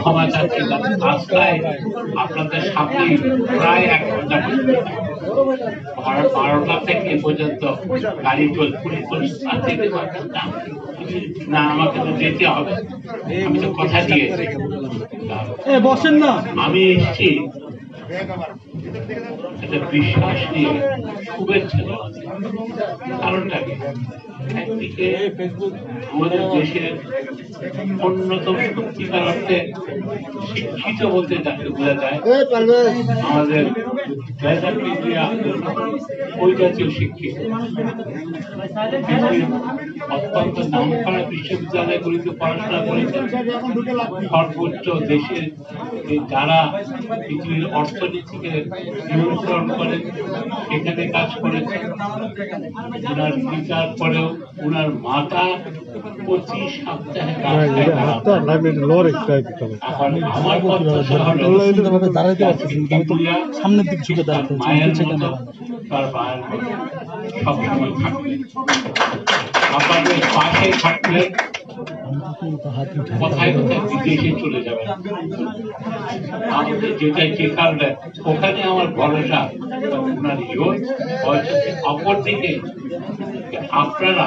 ক্ষমা চাচ্ছিলাম, রাস্তায় আপনাদের সামনে প্রায় 1 ঘন্টা 12টা থেকে এ পর্যন্ত গাড়ি পুলিশ যেতে পারবেন না, আমাকে তো যেতে হবে, আমি তো কথা দিয়েছি। বসেন না, আমি এসেছি একটা বিশ্বাস নিয়ে, শুভেচ্ছা দেওয়া। কারণটা কি? একদিকে আমাদের দেশের অন্যতম সত্যিকার অর্থে শিক্ষিত বলতে যাকে বোঝা যায় আমাদের ওই জাতীয় শিক্ষিত, অত্যন্ত নামকরা বিশ্ববিদ্যালয়গুলিতে পড়াশোনা করেছেন, সর্বোচ্চ দেশের যারা পৃথিবীর অর্থনীতিকে নিয়ন্ত্রণ করেন সেখানে কাজ কাজ করেছেন। ওনার টিকার পরেও ওনার মাতা প্রতি সপ্তাহে এখন আমার প্রত্যাশা হলো সামনের দিক ঝুঁকে দাঁড়াতে মায়ের মতো তার মায়ের মতো সবসময় থাকবে, আপনাদের পাশে থাকলে কোথায় কোথায় বিদেশে চলে যাবেন। আমাদের যেটাই টিকার দেয় ওখানে আমার ভরসা ওনার ইয়ত। অপরদিকে আপনারা